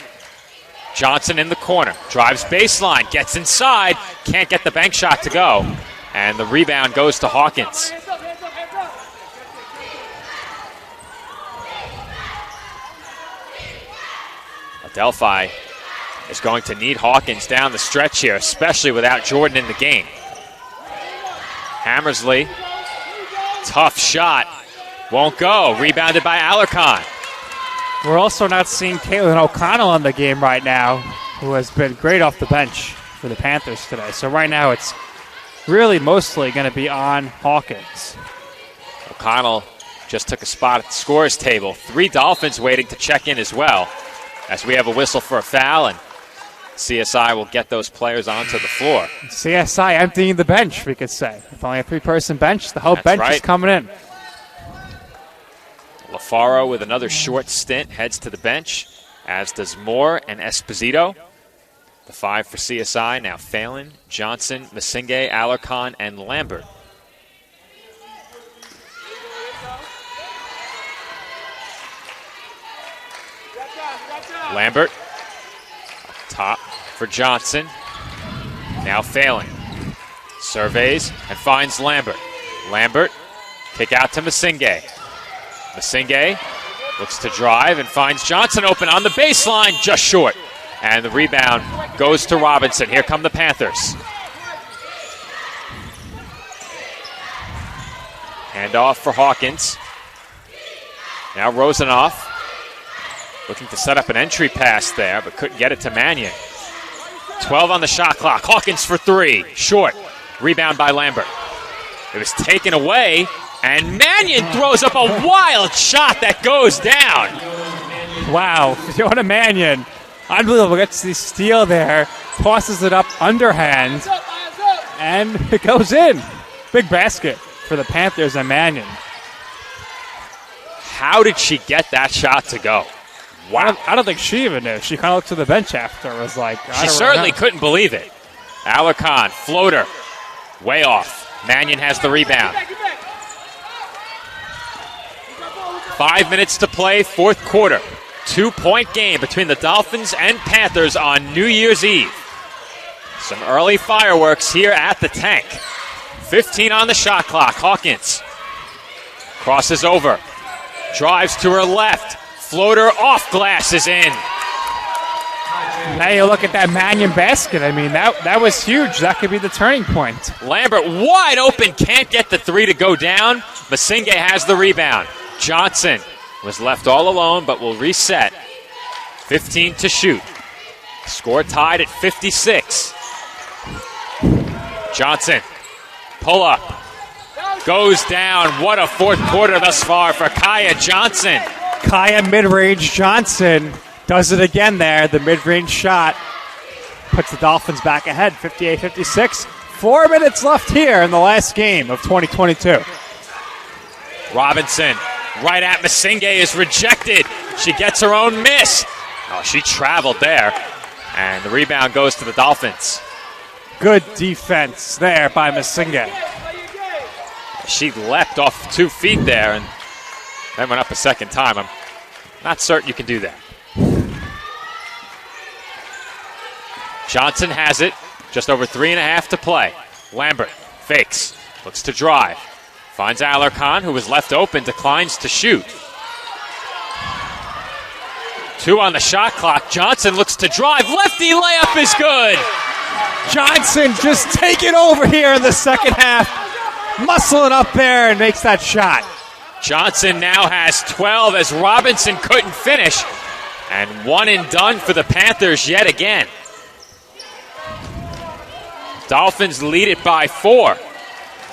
Johnson in the corner, drives baseline, gets inside, can't get the bank shot to go, and the rebound goes to Hawkins. Adelphi is going to need Hawkins down the stretch here, especially without Jordan in the game. Hammersley, tough shot, won't go, rebounded by Alarcon. We're also not seeing Caitlin O'Connell in the game right now, who has been great off the bench for the Panthers today. So right now it's really mostly going to be on Hawkins. O'Connell just took a spot at the scorer's table. 3 Dolphins waiting to check in as well, as we have a whistle for a foul, and CSI will get those players onto the floor. CSI emptying the bench, we could say. With only a 3-person bench, the whole bench is coming in. LaFaro with another short stint heads to the bench, as does Moore and Esposito. The 5 for CSI, now Phelan, Johnson, Masinge, Alarcon, and Lambert. Lambert, up top for Johnson. Now Phelan. Surveys and finds Lambert. Lambert, kick out to Masinge. Masinge looks to drive and finds Johnson open on the baseline, just short. And the rebound goes to Robinson. Here come the Panthers. Handoff for Hawkins. Now Rosenoff looking to set up an entry pass there, but couldn't get it to Mannion. 12 on the shot clock. Hawkins for 3. Short. Rebound by Lambert. It was taken away, and Mannion throws up a wild shot that goes down. Wow. Fiona Mannion. Unbelievable. Gets the steal there. Tosses it up underhand. And it goes in. Big basket for the Panthers and Mannion. How did she get that shot to go? Wow. I don't think she even knew. She kind of looked to the bench after. Was like, She certainly couldn't believe it. Alarcon, floater, way off. Mannion has the rebound. 5 minutes to play, fourth quarter. 2-point game between the Dolphins and Panthers on New Year's Eve. Some early fireworks here at the Tank. 15 on the shot clock. Hawkins crosses over, drives to her left. Floater off glass is in. Now you look at that Mannion basket. I mean, that was huge. That could be the turning point. Lambert wide open, can't get the three to go down. Masinge has the rebound. Johnson was left all alone, but will reset. 15 to shoot. Score tied at 56. Johnson, pull up. Goes down. What a fourth quarter thus far for Kaya Johnson. Kaya mid-range Johnson does it again there. The mid-range shot puts the Dolphins back ahead, 58-56. 4 minutes left here in the last game of 2022. Robinson, right at Masinge, is rejected. She gets her own miss. Oh, she traveled there. And the rebound goes to the Dolphins. Good defense there by Masinge. She leapt off 2 feet there and then went up a second time. I'm not certain you can do that. Johnson has it. Just over 3.5 to play. Lambert fakes. Looks to drive. Finds Alarcon, who was left open, declines to shoot. 2 on the shot clock. Johnson looks to drive. Lefty layup is good. Johnson just taking over here in the second half. Muscling up there and makes that shot. Johnson now has 12 as Robinson couldn't finish. And 1 and done for the Panthers yet again. Dolphins lead it by 4.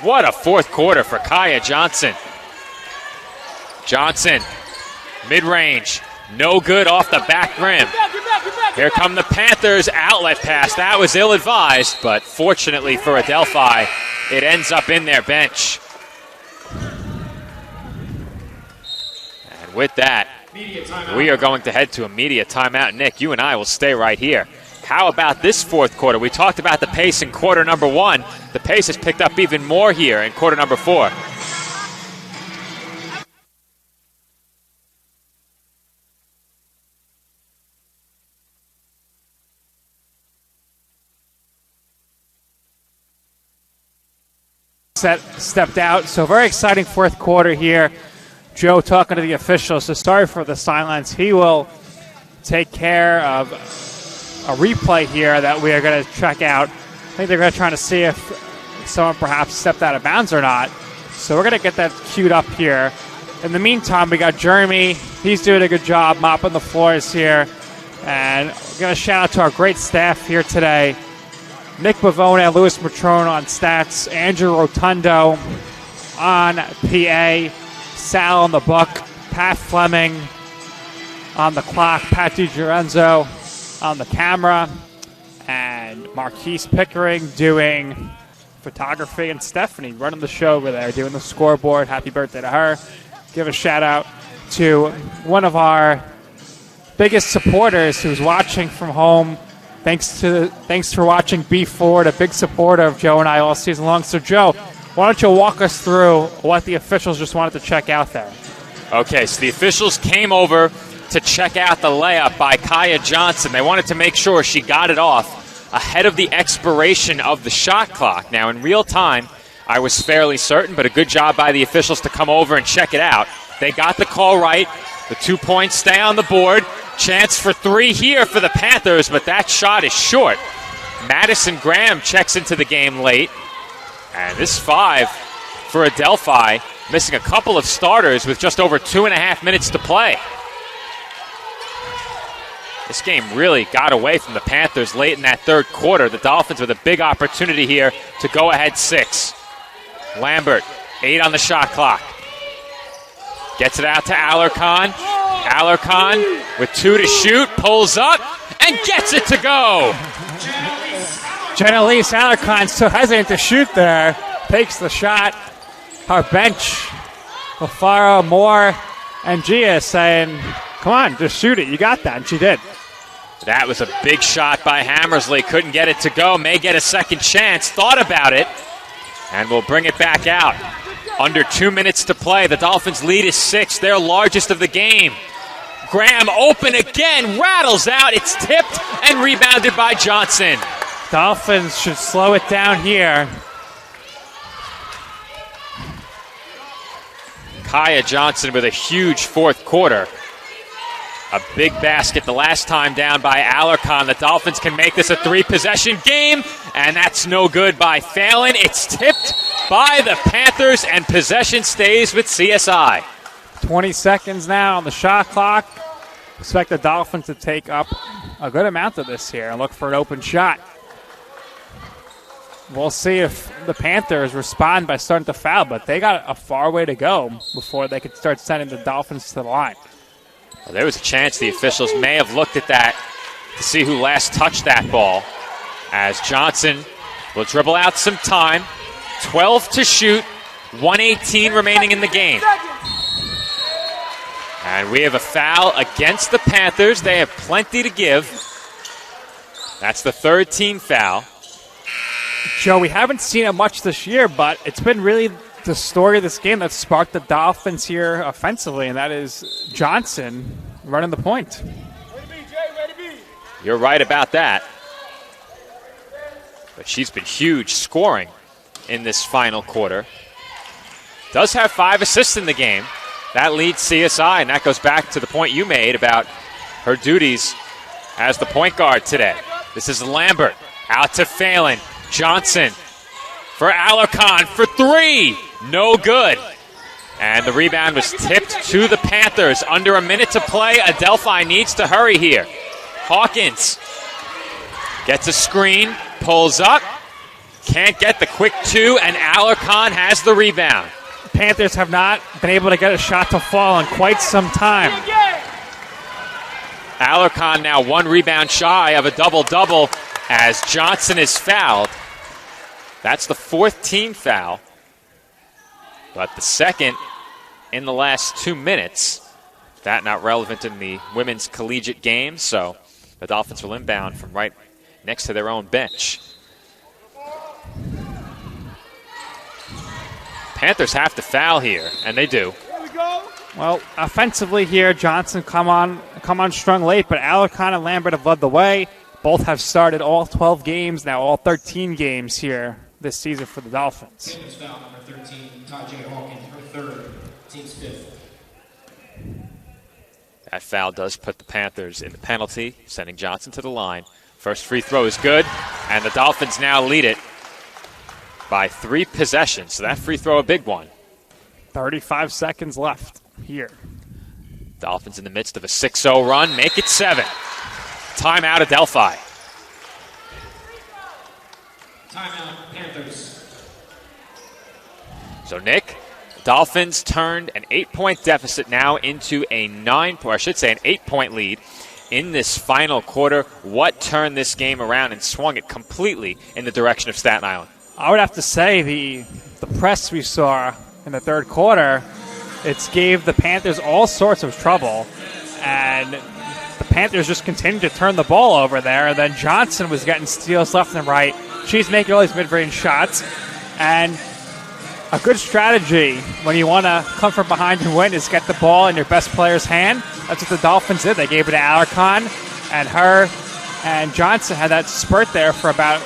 What a fourth quarter for Kaya Johnson. Johnson, mid-range, no good off the back rim. Here come the Panthers, outlet pass. That was ill-advised, but fortunately for Adelphi, it ends up in their bench. And with that, we are going to head to a media timeout. Nick, you and I will stay right here. How about this fourth quarter? We talked about the pace in quarter number 1. The pace has picked up even more here in quarter number 4. Stepped out, so very exciting fourth quarter here. Joe talking to the officials, so sorry for the silence. He will take care of a replay here that we are going to check out. I think they're going to try to see if someone perhaps stepped out of bounds or not. So we're going to get that queued up here. In the meantime, we got Jeremy. He's doing a good job mopping the floors here. And we're going to shout out to our great staff here today. Nick Bavone and Louis Matrone on stats. Andrew Rotundo on PA. Sal on the book. Pat Fleming on the clock. Pat DiGiorenzo on the camera, and Marquise Pickering doing photography, and Stephanie running the show over there, doing the scoreboard. Happy birthday to her. Give a shout out to one of our biggest supporters who's watching from home. Thanks for watching B4, a big supporter of Joe and I all season long. So Joe, why don't you walk us through what the officials just wanted to check out there? Okay, so the officials came over to check out the layup by Kaya Johnson. They wanted to make sure she got it off ahead of the expiration of the shot clock. Now, in real time, I was fairly certain, but a good job by the officials to come over and check it out. They got the call right. The 2 points stay on the board. Chance for 3 here for the Panthers, but that shot is short. Madison Graham checks into the game late. And this 5 for Adelphi, missing a couple of starters with just over 2.5 minutes to play. This game really got away from the Panthers late in that third quarter. The Dolphins with a big opportunity here to go ahead 6. Lambert, 8 on the shot clock. Gets it out to Alarcon. Alarcon with 2 to shoot, pulls up, and gets it to go. Jenelise Alarcon still hesitant to shoot there. Takes the shot. Our bench, Lafaro, Moore, and Gia saying, Come on, just shoot it. You got that, and she did. That was a big shot by Hammersley. Couldn't get it to go. May get a second chance. Thought about it. And we'll bring it back out. Under 2 minutes to play. The Dolphins' lead is 6. Their largest of the game. Graham open again. Rattles out. It's tipped and rebounded by Johnson. Dolphins should slow it down here. Kaya Johnson with a huge fourth quarter. A big basket the last time down by Alarcon. The Dolphins can make this a 3-possession game, and that's no good by Phelan. It's tipped by the Panthers, and possession stays with CSI. 20 seconds now on the shot clock. Expect the Dolphins to take up a good amount of this here and look for an open shot. We'll see if the Panthers respond by starting to foul, but they got a far way to go before they could start sending the Dolphins to the line. Well, there was a chance the officials may have looked at that to see who last touched that ball, as Johnson will dribble out some time. 12 to shoot, 1:18 remaining in the game. And we have a foul against the Panthers. They have plenty to give. That's the third team foul. Joe, we haven't seen it much this year, but it's been really the story of this game that sparked the Dolphins here offensively, and that is Johnson running the point. You're right about that. But she's been huge scoring in this final quarter. Does have 5 assists in the game. That leads CSI, and that goes back to the point you made about her duties as the point guard today. This is Lambert out to Phelan. Johnson for Alarcon for 3. No good. And the rebound was tipped to the Panthers. Under a minute to play. Adelphi needs to hurry here. Hawkins gets a screen, pulls up, can't get the quick 2, and Alarcon has the rebound. Panthers have not been able to get a shot to fall in quite some time. Alarcon now 1 rebound shy of a double-double as Johnson is fouled. That's the 4th team foul, but the second in the last 2 minutes. That not relevant in the women's collegiate game, so the Dolphins will inbound from right next to their own bench. Panthers have to foul here, and they do. Well, offensively here, Johnson come on strong late, but Alarcon and Lambert have led the way. Both have started all 12 games, now all 13 games here this season for the Dolphins. Panthers foul number 13, Tajay Hawkins, her third, team's 5th. That foul does put the Panthers in the penalty, sending Johnson to the line. First free throw is good, and the Dolphins now lead it by 3 possessions. So that free throw a big one. 35 seconds left here. Dolphins in the midst of a 6-0 run. Make it 7. Timeout Adelphi. Timeout, Panthers. So Nick, Dolphins turned an 8-point deficit now into a 8-point lead in this final quarter. What turned this game around and swung it completely in the direction of Staten Island? I would have to say the press we saw in the third quarter, it gave the Panthers all sorts of trouble, and the Panthers just continued to turn the ball over there. And then Johnson was getting steals left and right. She's making all these mid-range shots, and a good strategy when you want to come from behind and win is get the ball in your best player's hand. That's what the Dolphins did. They gave it to Alarcon, and her and Johnson had that spurt there for about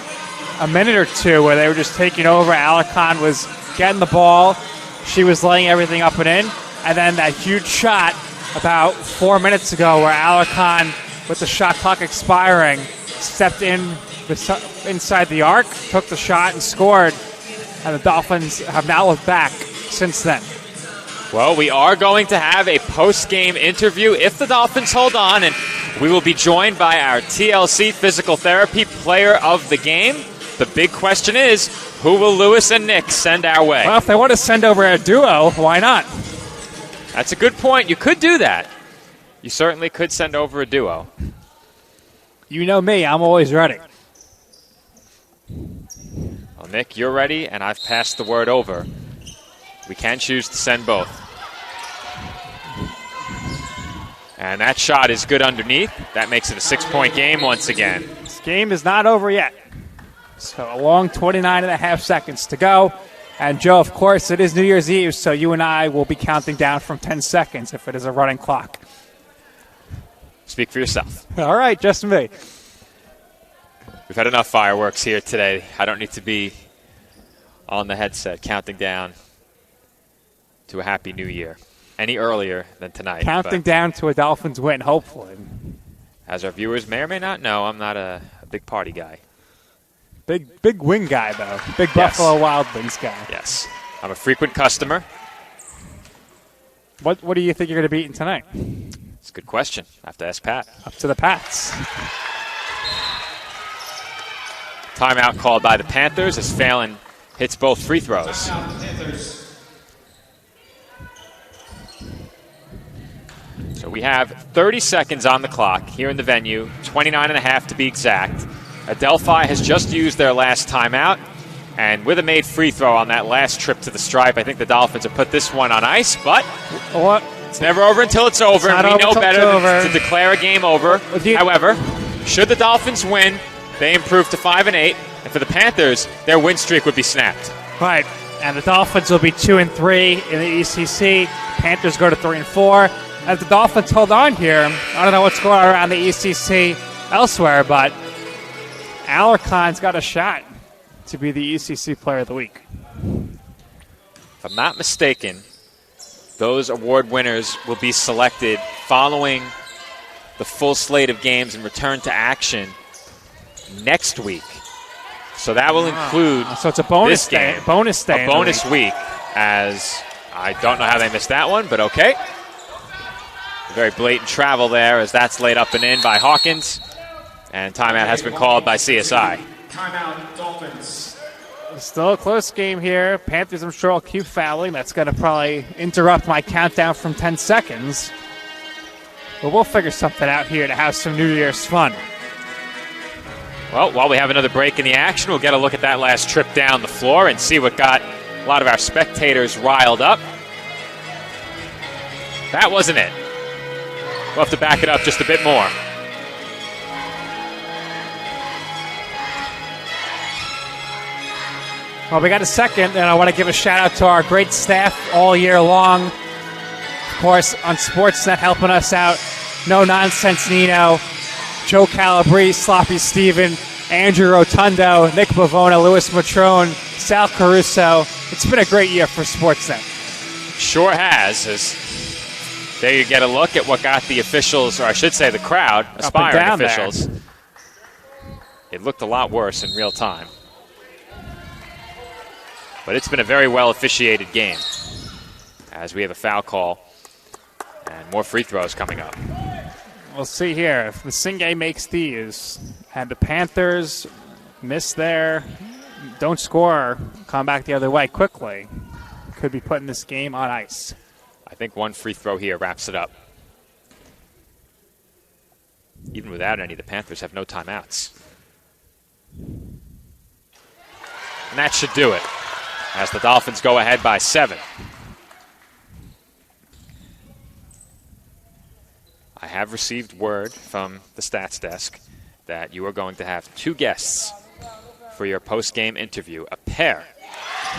a minute or two where they were just taking over. Alarcon was getting the ball. She was laying everything up and in. And then that huge shot about 4 minutes ago where Alarcon, with the shot clock expiring, stepped in inside the arc, took the shot, and scored. And the Dolphins have not looked back since then. Well, we are going to have a post-game interview if the Dolphins hold on, and we will be joined by our TLC Physical Therapy Player of the Game. The big question is, who will Lewis and Nick send our way? Well, if they want to send over a duo, why not? That's a good point. You could do that. You certainly could send over a duo. You know me. I'm always ready. Well, Nick, you're ready, and I've passed the word over. We can choose to send both. And that shot is good underneath. That makes it a 6-point game once again. This game is not over yet. So a long 29 and a half seconds to go. And Joe, of course, it is New Year's Eve, so you and I will be counting down from 10 seconds if it is a running clock. Speak for yourself. All right, just me. We've had enough fireworks here today. I don't need to be on the headset counting down to a happy new year any earlier than tonight. Counting down to a Dolphins win, hopefully. As our viewers may or may not know, I'm not a big party guy. Big wing guy, though. Big Buffalo Wild Wings guy. Yes. I'm a frequent customer. What do you think you're going to be eating tonight? It's a good question. I have to ask Pat. Up to the Pats. Timeout called by the Panthers as Phelan hits both free throws. So we have 30 seconds on the clock here in the venue, 29 and a half to be exact. Adelphi has just used their last timeout, and with a made free throw on that last trip to the stripe, I think the Dolphins have put this one on ice, but it's never over until it's over, and we know better than to declare a game over. However, should the Dolphins win, they improve to 5-8, and for the Panthers, their win streak would be snapped. Right, and the Dolphins will be 2-3 in the ECC. Panthers go to 3-4. As the Dolphins hold on here, I don't know what's going on around the ECC elsewhere, but Alarcon's got a shot to be the ECC Player of the Week. If I'm not mistaken, those award winners will be selected following the full slate of games and return to action next week. So that will include so it's a bonus this game. day, bonus day, a bonus week. As I don't know how they missed that one, but okay. Very blatant travel there as that's laid up and in by Hawkins. And timeout has been called by CSI. Timeout, Dolphins. Still a close game here. Panthers, I'm sure, will keep fouling. That's going to probably interrupt my countdown from 10 seconds. But we'll figure something out here to have some New Year's fun. Well, while we have another break in the action, we'll get a look at that last trip down the floor and see what got a lot of our spectators riled up. That wasn't it. We'll have to back it up just a bit more. Well, we got a second, and I want to give a shout-out to our great staff all year long. Of course, on Sportsnet helping us out, No Nonsense Nino, Joe Calabrese, Sloppy Steven, Andrew Rotundo, Nick Bavona, Louis Matrone, Sal Caruso. It's been a great year for Sportsnet. Sure has. As there you get a look at what got the officials, or I should say the crowd, aspiring officials. There. It looked a lot worse in real time. But it's been a very well officiated game as we have a foul call and more free throws coming up. We'll see here if the Singay makes these and the Panthers miss there, don't score, come back the other way quickly, could be putting this game on ice. I think one free throw here wraps it up. Even without any, the Panthers have no timeouts. And that should do it as the Dolphins go ahead by 7. I have received word from the stats desk that you are going to have 2 guests for your post-game interview, a pair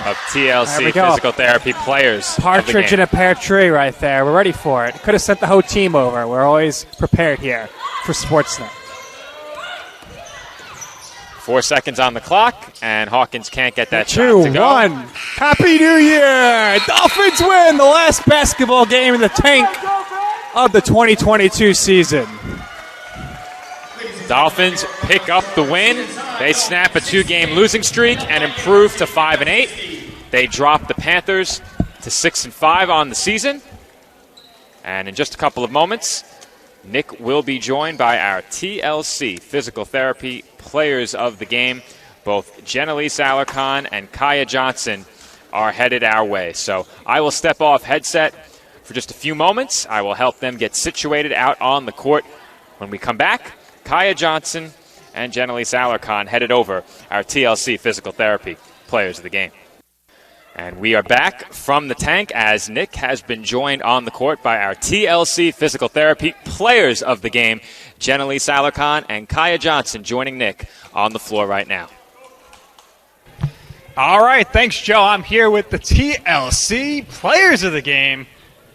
of TLC physical therapy players. Partridge in a pear tree right there. We're ready for it. Could have sent the whole team over. We're always prepared here for Sportsnet. 4 seconds on the clock, and Hawkins can't get that shot to go. 2-1. Happy New Year! Dolphins win the last basketball game in the tank of the 2022 season. Dolphins pick up the win. They snap a 2-game losing streak and improve to 5-8. They drop the Panthers to 6-5 on the season. And in just a couple of moments, Nick will be joined by our TLC Physical Therapy Players of the Game. Both Jenelise Alarcon and Kaya Johnson are headed our way. So I will step off headset for just a few moments. I will help them get situated out on the court. When we come back, Kaya Johnson and Jenelise Alarcon headed over our TLC Physical Therapy Players of the Game. And we are back from the tank as Nick has been joined on the court by our TLC Physical Therapy players of the game, Jenelise Alarcon and Kaya Johnson, joining Nick on the floor right now. All right, thanks, Joe. I'm here with the TLC players of the game,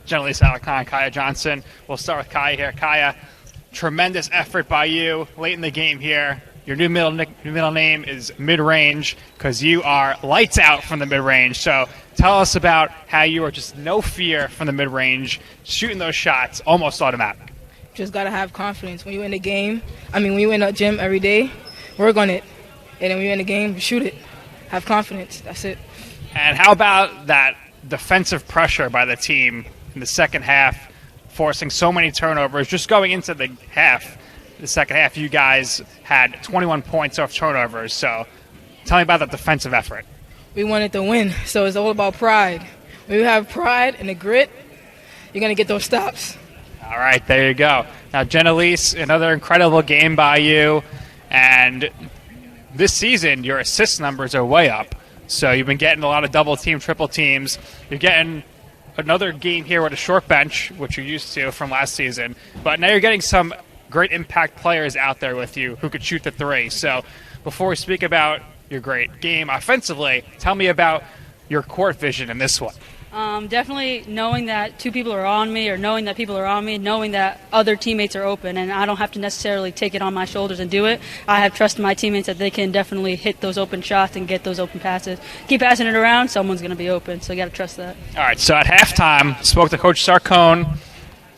Jenelise Alarcon and Kaya Johnson. We'll start with Kaya here. Kaya, tremendous effort by you late in the game here. Your new middle name is Mid-Range because you are lights out from the mid-range. So tell us about how you are just no fear from the mid-range, shooting those shots almost automatic. Just got to have confidence. When you in the game, when you in the gym every day, work on it. And then when you're in the game, you shoot it. Have confidence. That's it. And how about that defensive pressure by the team in the second half, forcing so many turnovers? Just going into the second half, you guys had 21 points off turnovers. So tell me about the defensive effort. We wanted to win, so it's all about pride. When you have pride and the grit, you're going to get those stops. All right, there you go. Now, Jenelise, another incredible game by you. And this season, your assist numbers are way up. So you've been getting a lot of double team, triple teams. You're getting another game here with a short bench, which you're used to from last season. But now you're getting some great impact players out there with you who could shoot the three. So before we speak about your great game offensively, tell me about your court vision in this one. Definitely knowing that two people are on me, or knowing that people are on me, knowing that other teammates are open, and I don't have to necessarily take it on my shoulders and do it. I have trust in my teammates that they can definitely hit those open shots and get those open passes. Keep passing it around, someone's going to be open, so you got to trust that. All right, so at halftime, spoke to Coach Sarcone.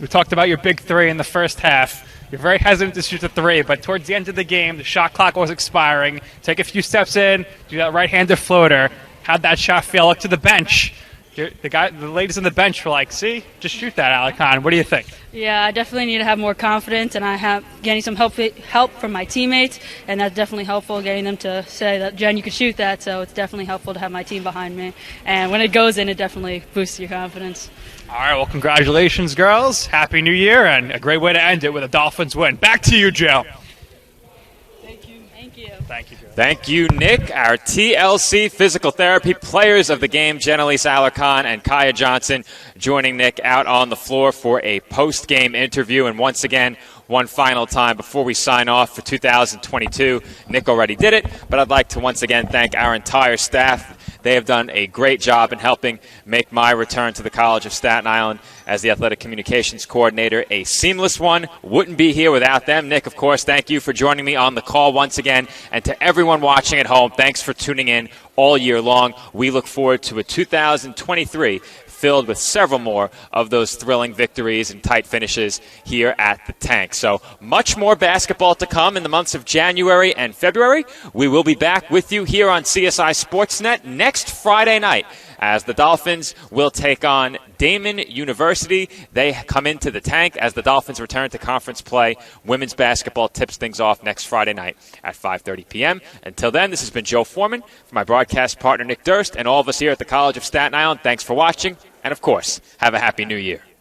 We talked about your big three in the first half. You're very hesitant to shoot the three, but towards the end of the game, the shot clock was expiring. Take a few steps in, do that right-handed floater. How'd that shot feel? Look to the bench. The ladies on the bench were like, see, just shoot that, Alarcon. What do you think? Yeah, I definitely need to have more confidence, and I have getting some help from my teammates, and that's definitely helpful, getting them to say that, Jen, you can shoot that, so it's definitely helpful to have my team behind me. And when it goes in, it definitely boosts your confidence. All right, well, congratulations, girls. Happy New Year, and a great way to end it with a Dolphins win. Back to you, Joe. Thank you. Thank you, Joe. Thank you, Nick. Our TLC Physical Therapy players of the game, Jenelise Alarcon and Kaya Johnson, joining Nick out on the floor for a post-game interview. And once again, one final time before we sign off for 2022. Nick already did it, but I'd like to once again thank our entire staff. They have done a great job in helping make my return to the College of Staten Island as the Athletic Communications Coordinator a seamless one. Wouldn't be here without them. Nick, of course, thank you for joining me on the call once again. And to everyone watching at home, thanks for tuning in all year long. We look forward to a 2023 filled with several more of those thrilling victories and tight finishes here at the tank. So much more basketball to come in the months of January and February. We will be back with you here on CSI Sportsnet next Friday night as the Dolphins will take on Damon University. They come into the tank as the Dolphins return to conference play. Women's basketball tips things off next Friday night at 5:30 p.m. Until then, this has been Joe Foreman for my broadcast partner Nick Durst and all of us here at the College of Staten Island. Thanks for watching, and of course, have a happy new year.